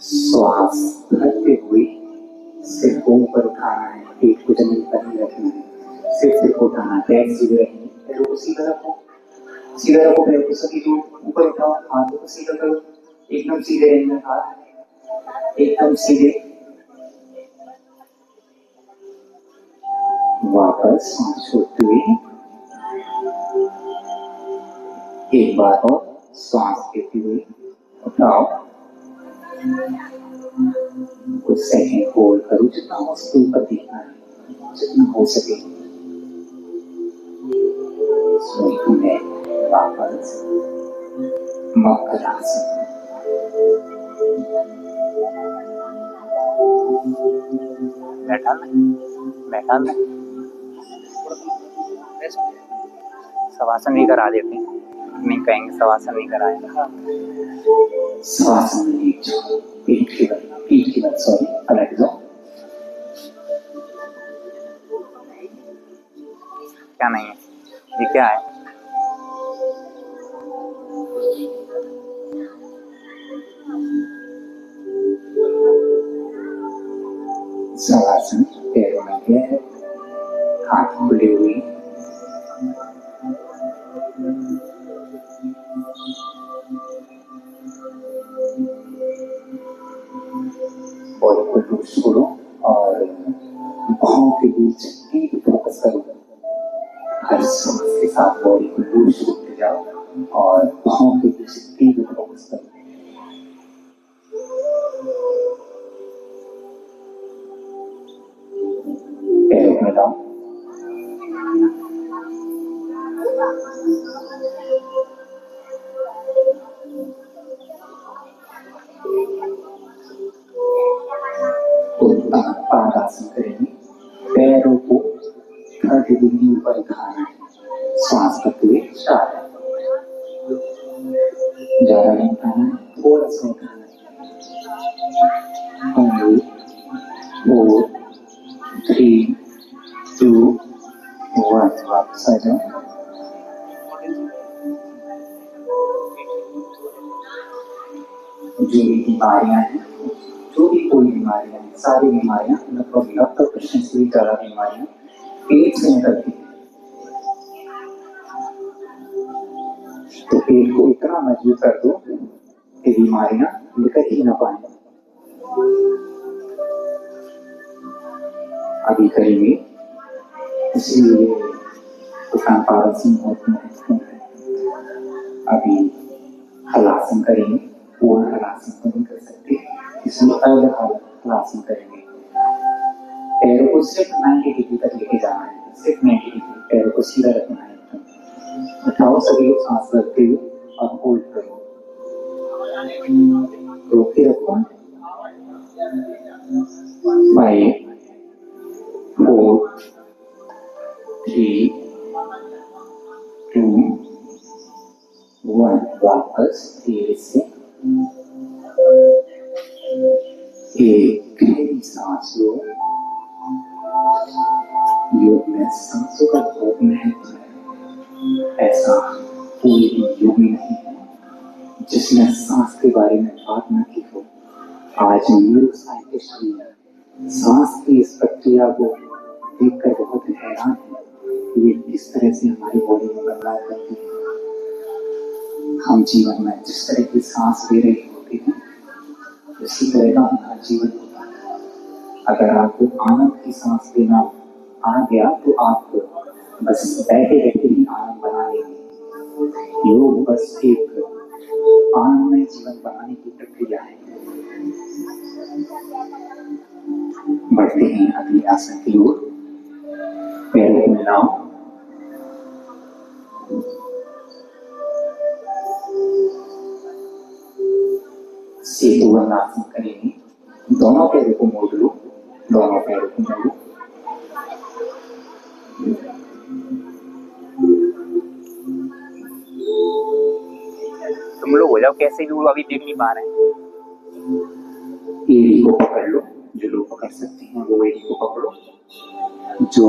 श्वास भरते हुए सिर को ऊपर उठाना है, पेट को जमीन पर नहीं रखना है, सिर को उठाना है, पैर सीधे रखेंगे, पैरों को सीधा रखो, सीधा रखो, पैरों को सभी लोग ऊपर उठाओ, हाथों को सीधा करो, एकदम सीधे रहेंगे हाथ, एकदम सीधे। वापस सांस छोड़ते हुए एक बार और सांस लेते हुए उठाओ, कुछ सेकंड होल्ड करो, जितना हो सके ऊपर देखना है, जितना हो सके। में वापस मकरासन। बैठा में शवासन भी करा देते हैं, नहीं कहेंगे शवासन नहीं कराएंगे। श्वासन नीचे, पीठ की बल सॉरी पलट जाओ। क्या नहीं है ये, क्या है? शवासन, पैरों में गैप, हाथ खुले हुए, बॉडी को लूज करो और बाहों के बीच डीप फोकस करो। हर सांस के साथ बॉडी को लूज करते जाओ और बाहों के बीच डीप फोकस करो। पैरों में लाओ, पादासन करेंगे। पैरों को 30 डिग्री ऊपर उठाना है, सांस करते हुए स्टार्ट। ज्यादा नहीं उठाना है, थोड़ा सा उठाना है। 5 4 3 2 1 वापस आ जाओ। जो भी बीमारियां हैं, जो भी कोई बीमारियां हैं, सारी बीमारियां लगभग 90% से ज्यादा बीमारियां पेट से निकलती हैं। तो पेट को इतना मजबूत कर दो कि बीमारियां निकल ही ना पाए। अभी करेंगे, इसलिए पादासन बहुत महत्वपूर्ण है। अभी हलासन करेंगे, पूर्ण हलासन तो नहीं कर सकते, इसलिए अलग हलासन करेंगे। पैरों को सिर्फ 90 डिग्री तक लेके जाना है, सिर्फ 90 डिग्री, पैरों को सीधा रखना है। उठाओ, सभी लोग सांस लेते हुए और होल्ड करो, रोक के रखो। 5 4 3 2 1 वापस धीरे से एक गहरी सांस लो। योग में सांसों का बहुत महत्व है। ऐसा कोई भी योग नहीं है जिसने सांस के बारे में बात न की हो। आज न्यूरो साइंटिस्ट भी सांस की इस प्रक्रिया को देखकर बहुत हैरान है, ये किस तरह से हमारी बॉडी में बदलाव करती है। हम जीवन में जिस तरह की सांस ले रहे होते हैं, उसी तरह का हमारा जीवन होता है। अगर आपको आनंद की सांस लेना आ गया तो आप बस बैठे बैठे ही आनंद बना लेंगे। योग बस एक आनंदमय जीवन बनाने की प्रक्रिया है। बढ़ते हैं अगले आसन की ओर। पैरों को मिलाओ, सेतुवन आसन करेंगे। दोनों पैरों को मोड़ लो, दोनों पैरों को मोड़ो। तुम लोग हो जाओ कैसे भी, वो अभी देख नहीं पा रहे हैं। एड़ी को पकड़ लो, जो लोग पकड़ सकते हैं वो एड़ी को पकड़ो, जो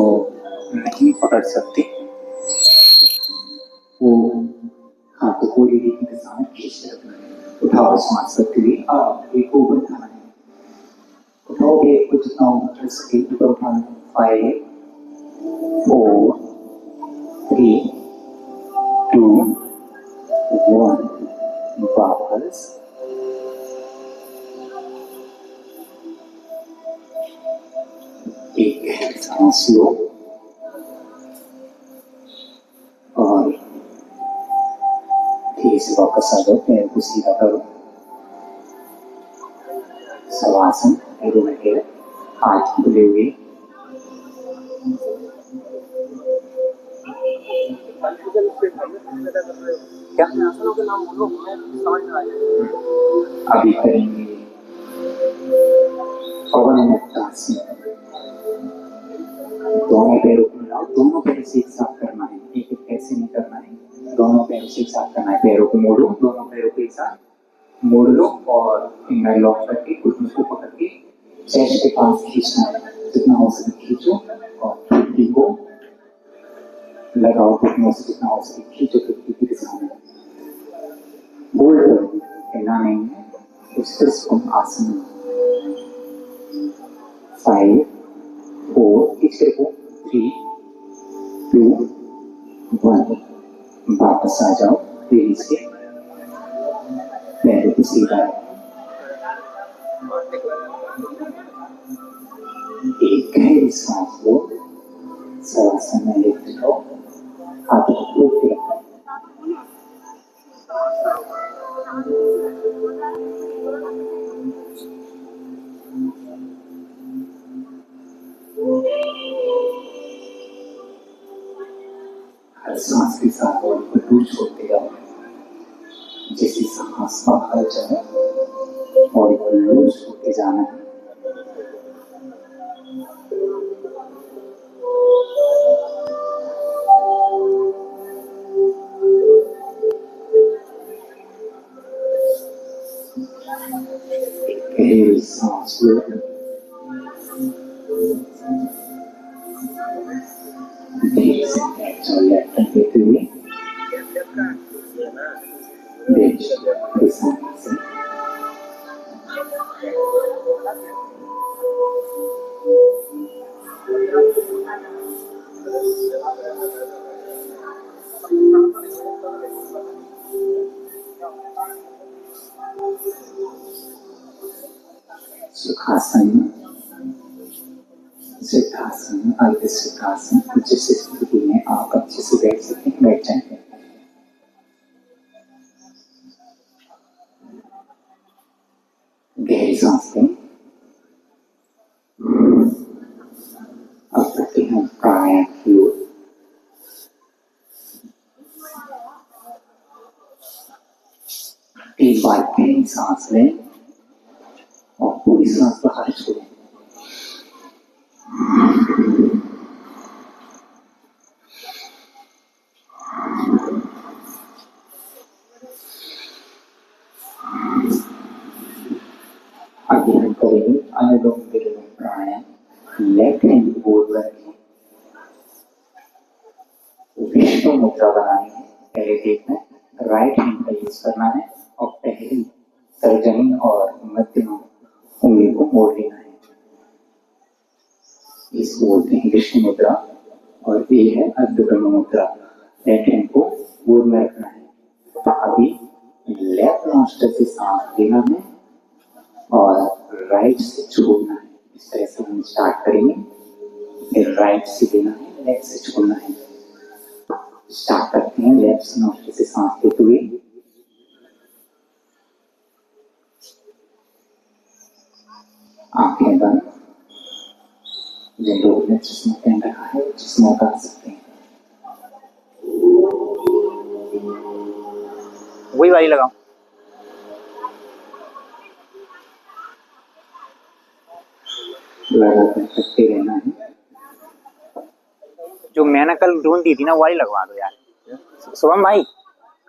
नहीं पकड़ सकते वो हाथों को एड़ी की दिशा में खींच रखना है। उठाओ सांस करते हुए आप एक ऊपर उठाना है, उठाओ एक को जितना उठा सके ऊपर उठाना है। 5 4 3 2 1 वापस। एक सांस लो और धीरे से वापस आ जाओ। पैर को सीधा करो, शवासन पैरों में पैर, हाथ खुले हुए। क्या आसनों के नाम बोलो, मैं समझ में आ जाए। अभी करेंगे पवन मुक्तासन। दोनों पैरों को मिलाओ, दोनों पैर से एक साथ करना है, एक एक पैर से नहीं करना है, दोनों पैरों से एक साथ करना है। पैरों को मोड़ो, दोनों पैरों को एक साथ मोड़ लो और फिंगर लॉक करके घुटनों को पकड़ के चेस्ट के पास खींचना है। जितना हो सके खींचो और खिड़की को लगाओ, घुटनों से जितना हो सके खींचो खिड़की की दिशा में। होल्ड करो, हिलना नहीं है, तो आसन। 5 4 खींच को 3 2 1 वापस आ जाओ। तेजी से पैरों को सीधा एक गहरी सांस लो, शवासन में लेते जाओ, हाथों को खोल के रखो। हर सांस के साथ बॉडी को दूर छोड़ते जाओ। जैसे सांस बाहर जाए बॉडी को लूज होते जाना है। गहरी सांस लो, धीरे से लेफ्ट देते हुए दिशा से सुखासन, सिद्धासन, अर्ध सिद्धासन, जिस स्थिति में आप अच्छे से बैठ सकते हैं बैठ जाएंगे। गहरी सांस लें। अब करते हैं प्राणायाम की ओर। एक बार गहरी सांस लें और पूरी सांस बाहर छोड़ें। आगे हम करेंगे अनुलोम विलोम प्राणायाम। लेफ्ट हैंड बोर्ड रखें, विश्व मुद्रा बनानी है। पहले देखना है राइट हैंड का यूज करना है और पहली तर्जनी और मध्यमा उंगली को मोड़ लेना है। इसको बोलते हैं विश्व मुद्रा और ये है अर्धब्रह्म मुद्रा। लेफ्ट हैंड को बोर्ड में रखना है। तो अभी लेफ्ट नॉस्ट्रिल से सांस लेना है और राइट से छोड़ना है। इस तरह से हम स्टार्ट करेंगे। फिर राइट से लेना है, लेफ्ट से छोड़ना है। स्टार्ट करते हैं लेफ्ट नॉस्ट्रिल से सांस लेते हुए। आंखें बंद। जिन लोगों ने चश्मा पहन रखा है चश्मा उतार सकते हैं। वही वाली लगाओ। लगातार करते रहना है। जो मैंने कल टून दी थी ना वो वाली लगवा दो यार शुभम भाई,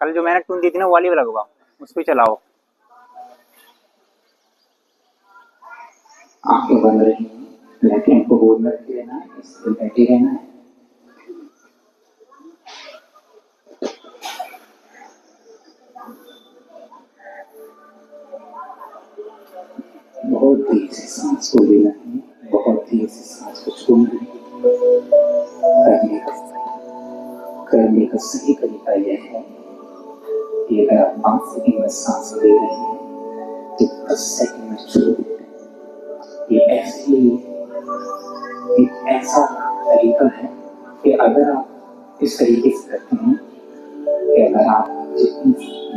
कल जो मैंने टून दी थी ना वो वाली लगवाओ, उस पर चलाओ। आंखें बंद रही, लेकिन को बोलना रहना है, इस पर बैठे रहना है। बहुत तेज से सांस को लेना है, बहुत तेज से सांस को छोड़ना है। करने का सही तरीका यह है कि अगर आप 5 सेकंड में सांस ले रहे हैं तो 10 सेकंड में छोड़ देते हैं। ये ऐसा तरीका है कि अगर आप इस तरीके से करते हैं कि अगर आप जितनी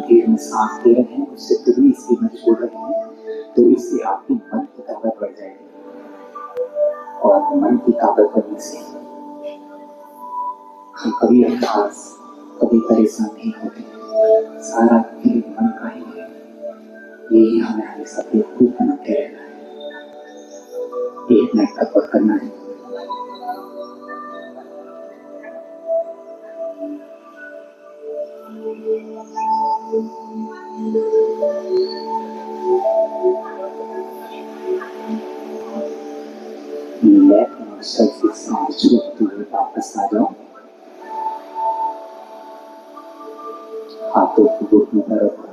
देर में सांस ले रहे हैं उससे दुगनी स्पीड में छोड़ रहे हैं तो इससे आपकी मन की ताकत बढ़ जाएगी और मन की ताकत बढ़ने से हम कभी अभ्यास कभी परेशान नहीं होते। सारा खेल मन का ही है, यही हमें हमेशा बेवकूफ बनाते रहना है। 1 मिनट तक और करना है। लेफ्ट मसल से सांस छोड़ते हुए वापस आ जाओ। हाथों को घुटनों पर रखो,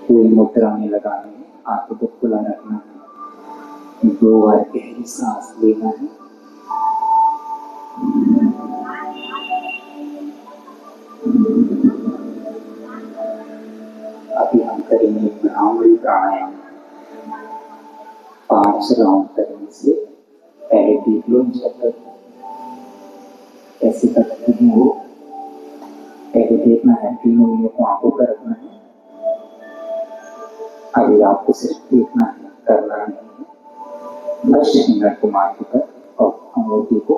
कोई मुद्रा में लगाना है, हाथों को खुला रखना है। 2 बार गहरी सांस लेना है, अभी हम करेंगे भ्रामरी प्राणायाम। 5 राउंड करने से पहले देख लो जब तक कैसे करते हैं वो पहले देखना है। 3 उंगलियों को आंखों पर रखना है। अभी आपको सिर्फ देखना है, करना नहीं है। 10 मिनट को माथे पर और अंगूठी को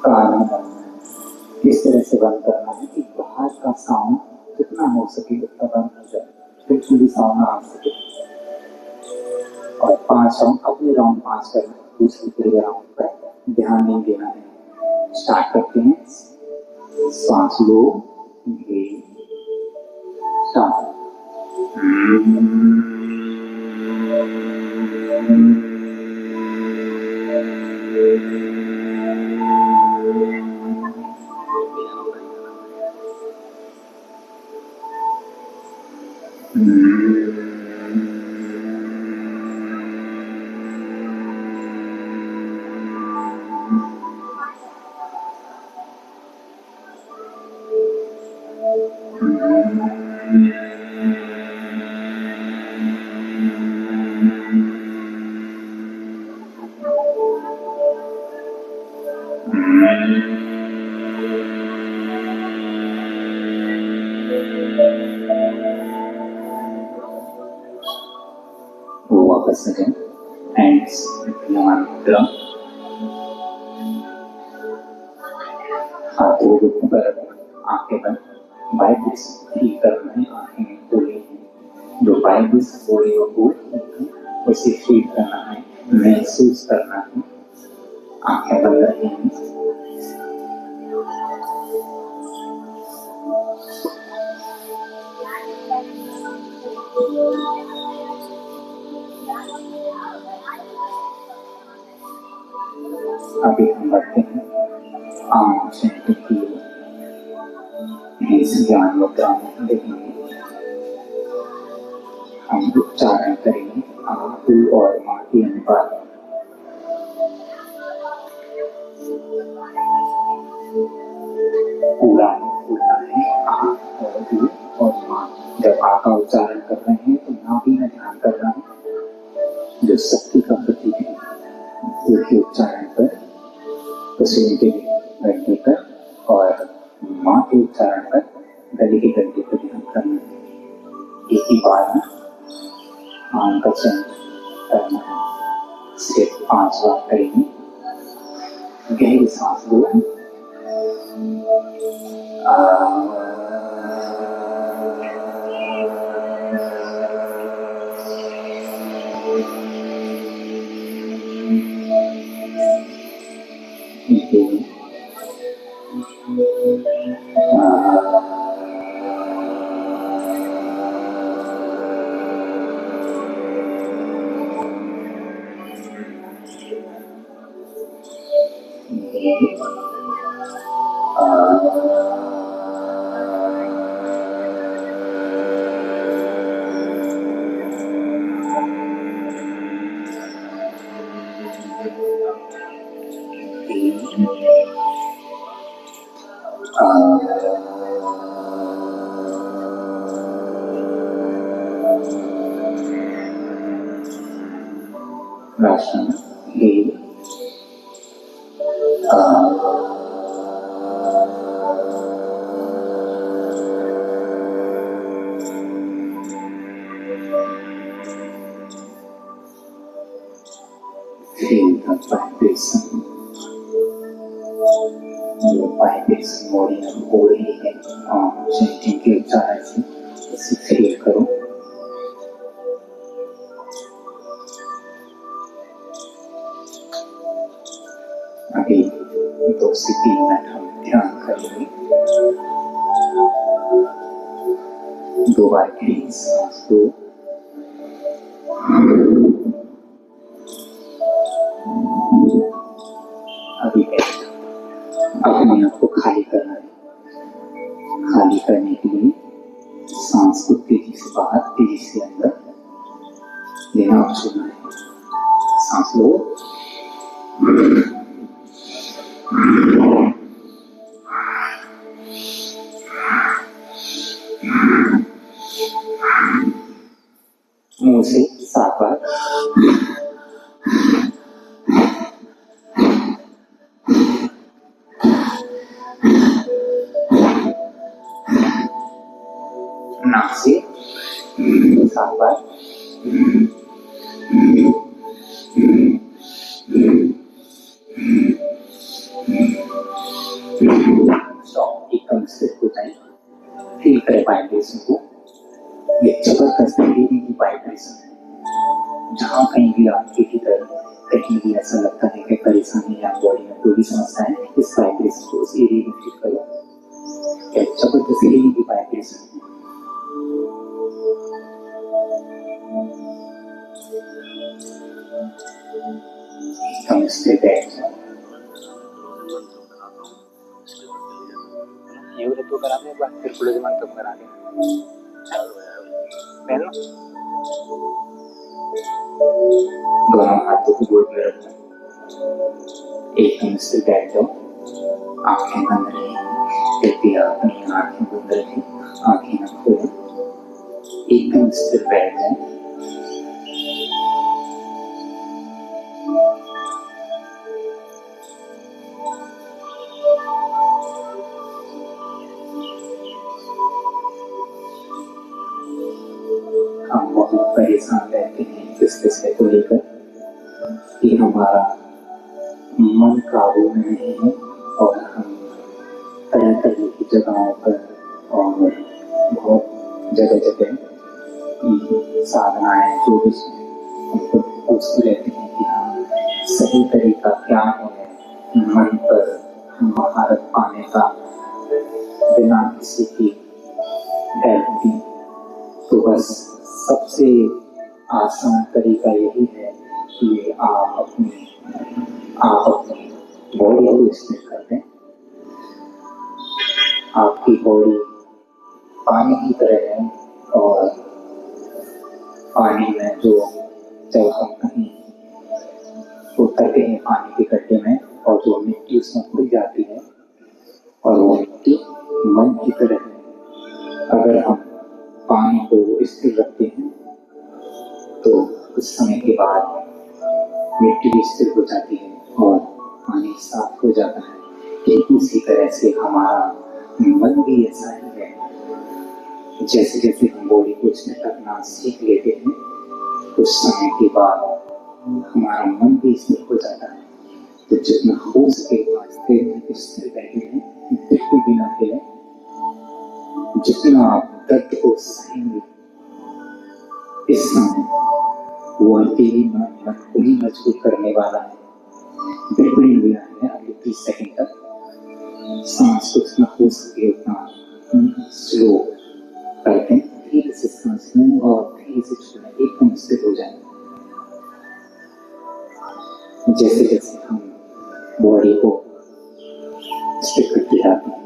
कान में डालना है। इस तरह से बंद करना है कि बाहर का साउंड जितना हो सके उतना बंद हो जाए, बिल्कुल भी साउंड ना आ सके। और 5 राउंड, अपने राउंड 5 करना है, दूसरी के राउंड पर ध्यान नहीं देना है। स्टार्ट करते हैं। सांस लो, स्टार्ट। वापस सेकंड हैंड्स मुद्रा, हाथों को ऊपर रखना, आंखें बंद। वाइब्रेशन फील करना है, आंखें खोली। जो वाइब्रेशन हो रही हो उसे फील करना है, महसूस करना है। आंखें बंद रखेंगे। अभी हम बढ़ते हैं आम सेंटर की ज्ञान मुद्रा में देखेंगे। हम उच्चारण करेंगे आंखों और मां के अनुपात। पूरा बोलना है आंख और मां। जब आ का उच्चारण कर रहे हैं तो नाभि में ध्यान करना है, जो शक्ति का प्रतीक है। के उच्चारण पर पसीने के गड्ढे पर और मां के उच्चारण पर गले के गड्ढे पर ध्यान करना है। एक ही बार में आम का चयन करना है। सिर्फ 5 बार करेंगे। गहरी सांस लो। राशि हे feel the vibration. Your vibration body में हो रही है और चेंजिंग के चाहे से इसे फील करो। अभी 2 से 3 मिनट हम ध्यान करेंगे। 2 बार गहरी सांस लो। अभी अपने आप को खाली करना है। खाली करने के लिए सांस को तेजी से बाहर, तेजी से अंदर लेना और छोड़ना है। सांस लो, मुंह से 7 बार, नाक से 7 बार, एकदम स्थिर हो जाए। फील करें वाइब्रेशन को। ये जबरदस्त हीलिंग की वाइब्रेशन है। जहाँ कहीं भी आपके भीतर कहीं भी ऐसा लगता है कि परेशानी या बॉडी में कोई भी समस्या है, इस वाइब्रेशन को उस एरिया में फील करो। ये जबरदस्त हीलिंग की वाइब्रेशन है। एकदम स्थिर बैठ जाओ। ये तो करा दे, एक बार फिर खुले मन तब करा दे। पहन लो। दोनों हाथों को गोद में रखो। एकदम स्थिर बैठ जाओ। आंखें बंद रहेंगी। कृपया अपनी आंखें बंद रखें, आंखें न खोलें। एकदम स्थिर बैठ जाए। हम बहुत परेशान रहते हैं इस विषय को लेकर कि हमारा मन काबू में नहीं है और हम तरह तरह की जगहों पर और बहुत जगह जगह साधनाएं जो भी हमको पूछते रहते हैं कि हम सही तरीका क्या है मन पर महारत पाने का बिना किसी की हेल्प की। तो बस सबसे आसान तरीका यही है कि आप अपनी बॉडी को स्थिर कर दें। आपकी बॉडी पानी की तरह है और पानी में जो जब हम कहीं उतरते हैं पानी के गड्ढे में और जो मिट्टी उसमें खुल जाती है और वो मिट्टी मन की तरह है। अगर हम पानी को स्थिर रखते हैं तो कुछ समय के बाद मिट्टी भी स्थिर हो जाती है और पानी साफ हो जाता है। ठीक उसी तरह से हमारा मन भी ऐसा ही है। जैसे जैसे हम बॉडी को स्थिर रखना सीख लेते हैं, कुछ समय के बाद हमारा मन भी स्थिर हो जाता है। तो जितना हो सके स्थिर बैठे हैं, बिल्कुल भी ना हिलें। जितना आप दर्द को सहेंगे इस समय वो अकेली मन को ही मजबूत करने वाला है। बिल्कुल ही मिला है। अगले 30 सेकंड सांस को जितना हो सके उतना स्लो करते हैं, धीरे से सांस लें और धीरे से छोड़ें, एकदम स्थिर हो जाए। जैसे जैसे हम बॉडी को स्थिर करते जाते हैं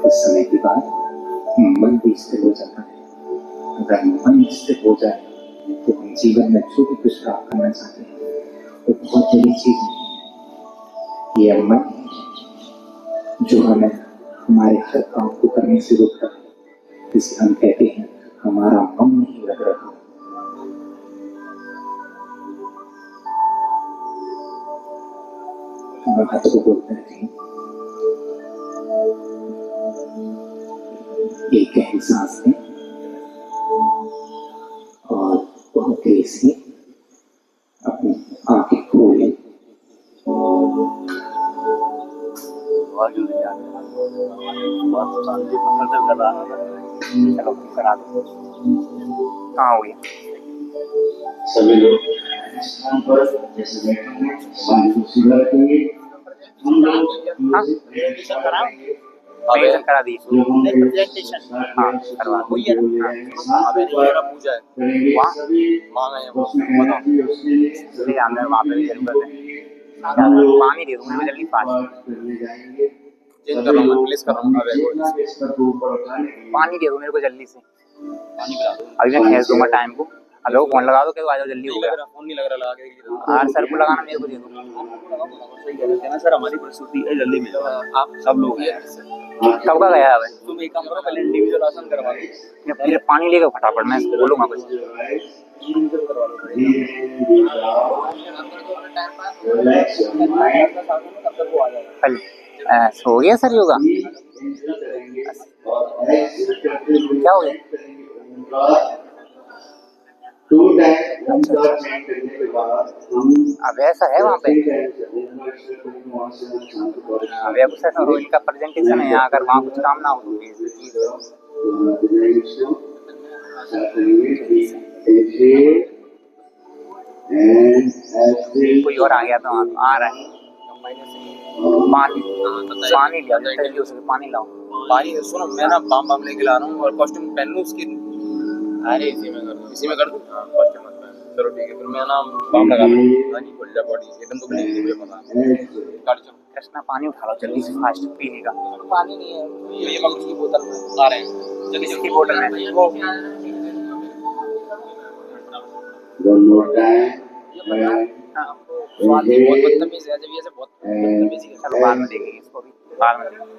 कुछ समय के बाद मन भी स्थिर हो जाता है। अगर मन स्थिर हो जाए तो हम जीवन में जो भी कुछ प्राप्त करना चाहते हैं वो बहुत बड़ी चीज नहीं। ये मन जो हमें हमारे हर काम को करने से रोकता है, जिसे हम कहते हैं हमारा मन नहीं लग रहा। बात को बोलते हैं एक गहरी सांस लें और बहुत तेज से अपनी आंखें खोलें। बहुत शांति पत्थर से कर रहा था। चलो करा दो। कहाँ हो गया? सभी लोग स्थान पर जैसे बैठे हैं पानी को सीधा रखेंगे। हम लोग प्रेजेंटेशन करा दी। प्रेजेंटेशन हाँ करवा दो। वही है ना। अबे नहीं मेरा पूजा है वहाँ मांगा है वो बताओ। ले जाना है वहाँ पे भी जरूरत है। पानी दे दूँगा जल्दी फास्ट। चेंज कर रहा हूँ प्लेस कर रहा हूँ। अबे पानी दे दो मेरे को जल्दी से। पानी पिला दो। अभी मैं खींच दूंगा टाइम को। हेलो फोन लगा दो, आ जाओ जल्दी हो गया। फोन नहीं लग रहा लगा के। हाँ सर को लगाना, मेरे को दे दो। सही कह रहे हैं सर, हमारी परिस्थिति है जल्दी मिल आप सब लोग हैं। सबका गया है भाई। तुम एक काम करो पहले इंडिविजुअल आसन करवा लो। फिर पानी लेके फटाफट मैं बोलूंगा कुछ। इंडिविजुअल करवा लो। तब तक वो आ जाएगा। कल हो गया सर योगा? क्या हो गया? अब ऐसा है वहाँ पे। अब वेबसाइट रोहिणी का प्रेजेंटेशन है, यहाँ अगर वहाँ कुछ काम ना हो कोई और आ गया तो आ रहा है। पानी लिया जल्दी उसे पानी लाओ। पानी सुनो मैं ना बाम बाम लेके ला रहा हूँ और कॉस्ट्यूम पहन लूँ उसकी। अरे इसी में कर दो, इसी में कर दूँ। कॉस्ट्यूम मत पहन। चलो ठीक है फिर मैं ना बाम लगा लूँ। नहीं खुल जा बॉडी एकदम तो नहीं मुझे पता। काट चलो कृष्णा पानी उठा लो जल्दी से फास्ट पीने का। पानी नहीं है ये मगज की बोतल में आ रहे हैं। जल्दी इसकी बोतल में वो One more time. स्वाद भी बहुत बदतमीज है। जब ये से बहुत बदतमीजी है। चलो बाद में देखेंगे इसको भी, बाद में देखेंगे।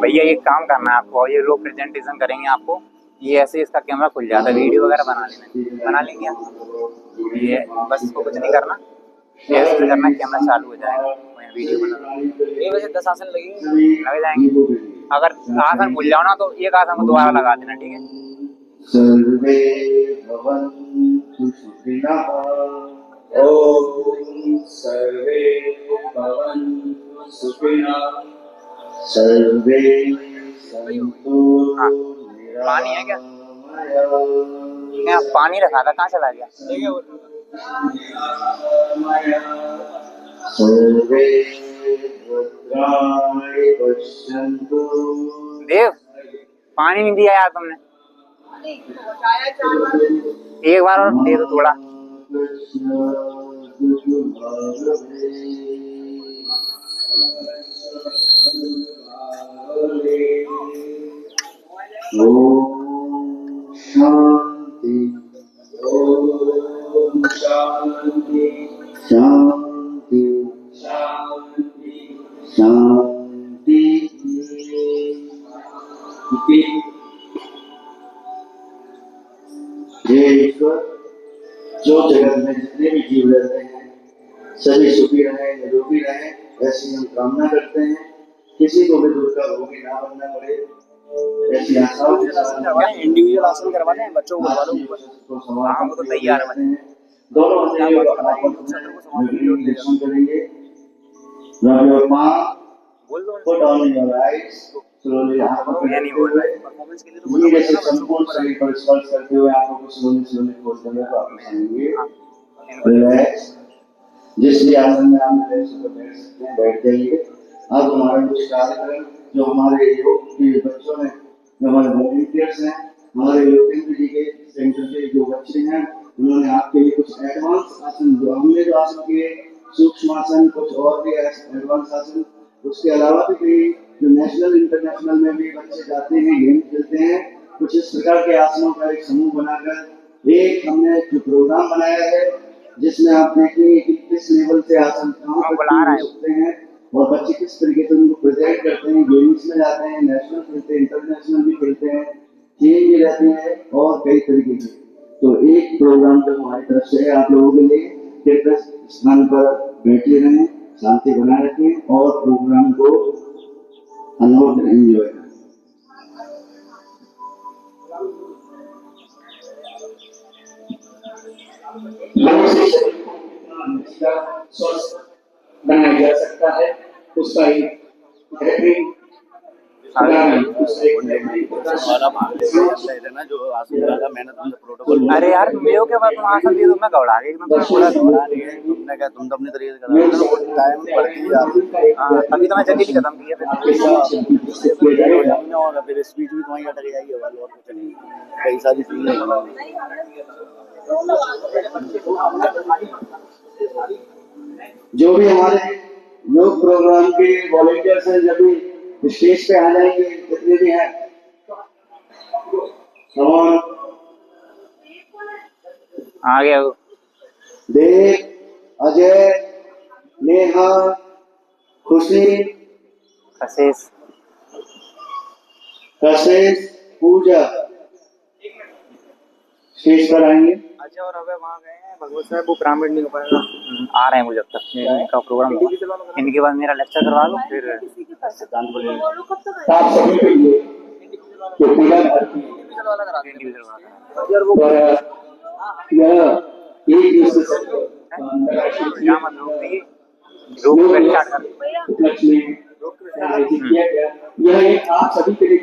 भैया एक काम करना है आपको, ये लोग प्रेजेंटेशन करेंगे आपको, ये ऐसे इसका कैमरा खुल जाता है, वीडियो वगैरह बना लेंगे आप। ये बस इसको कुछ नहीं करना, ऐसे करना कैमरा चालू हो जाएगा, वीडियो बना। ये वैसे 10 आसन लगेंगे। लग जाएंगे। अगर आसन भूल जाओ ना तो एक आसन को दोबारा लगा देना, ठीक है? सर्वे भवन्तु सुखिनः। ओम सर्वे भवन्तु सुखिनः। सर्वे सन्तु पानी है क्या? यहाँ पानी रखा था, कहाँ चला गया? सर्वे भद्राणि पश्यन्तु। देव पानी नहीं दिया यार तुमने। एक बार और दे दो थोड़ा। ओम शांति। ओम शांति शांति शांति शांति। हे ईश्वर, जो जगत में जितने भी जीव रहते हैं सभी सुखी रहे, निरोगी रहे, ऐसी हम कामना करते हैं। किसी को भी दुख का भोगी ना बनना पड़े, ऐसी आशाओं के साथ इंडिविजुअल आसन करवाने हैं बच्चों को करवा लो। हाँ वो तो तैयार है। दोनों दर्शन करेंगे। Rub your palm, बोल दो put on your eyes, slowly आंखों को ये नहीं बोल रहा है। परफॉर्मेंस के लिए धीरे जैसे संपूर्ण शरीर पर स्पर्श करते हुए आंखों को slowly खोल देंगे तो आप आएंगे। रिलैक्स। जिस भी आसन में आप रिलैक्स होकर बैठ सकते हैं बैठ जाइए। अब हमारे कुछ कार्यक्रम जो हमारे योग के बच्चों ने, जो हमारे वॉलंटियर्स हैं, हमारे योग केंद्र जी के सेंटर के जो बच्चे हैं, उन्होंने आपके लिए कुछ एडवांस आसन, जो हमने जो आसन किए, सूक्ष्म आसन, कुछ और भी एडवांस आसन, उसके अलावा भी कई जो नेशनल इंटरनेशनल में भी बच्चे जाते हैं, गेम खेलते हैं, कुछ इस प्रकार के आसनों का एक समूह बनाकर एक हमने जो प्रोग्राम बनाया है, जिसमें आप देखेंगे कि किस लेवल से आसन कहाँ तक सकते हैं और बच्चे किस तरीके से उनको प्रेजेंट करते हैं, गेम्स में जाते हैं, नेशनल खेलते हैं, इंटरनेशनल भी खेलते हैं, टीम भी रहते हैं और कई तरीके के। तो एक प्रोग्राम जो हमारी तरफ से है आप लोगों के लिए, कृपया स्थान पर बैठे रहें, शांति बनाए रखें और प्रोग्राम को अनुभव करें, एंजॉय करें। स्वस्थ बनाया जा सकता है, उसका एक बेहतरीन अरे यार तुम लोग के बाद तुम आसन दिए तो मैं गौड़ा गई, मैं थोड़ा तुमने क्या, तुम तो अपनी तरीके से करा रहे हो, टाइम बढ़ती जा रही है। अभी तो मैं जल्दी नहीं खत्म किया होगा, फिर स्पीच भी तुम्हारी अटक जाएगी, और कुछ नहीं, कई सारी चीजें जो भी हमारे योग प्रोग्राम के वॉलंटियर्स हैं, जब भी स्टेज पे आ जाएंगे, जितने भी हैं, और आ गया वो देव, अजय, नेहा, खुशी, कशिश, पूजा स्टेज पर आएंगे। अच्छा और अबे वहाँ गए हैं भगवत साहब, वो पिरामिड नहीं हो पाएगा, आ रहे हैं वो जब तक इनका प्रोग्राम होगा, इनके बाद मेरा लेक्चर करवा दो, फिर सिद्धांत बोलेंगे। आप सभी के लिए तो पूरा भारतीय यह एक दूसरे से उपलक्ष्य में किया गया, यह एक आप सभी के लिए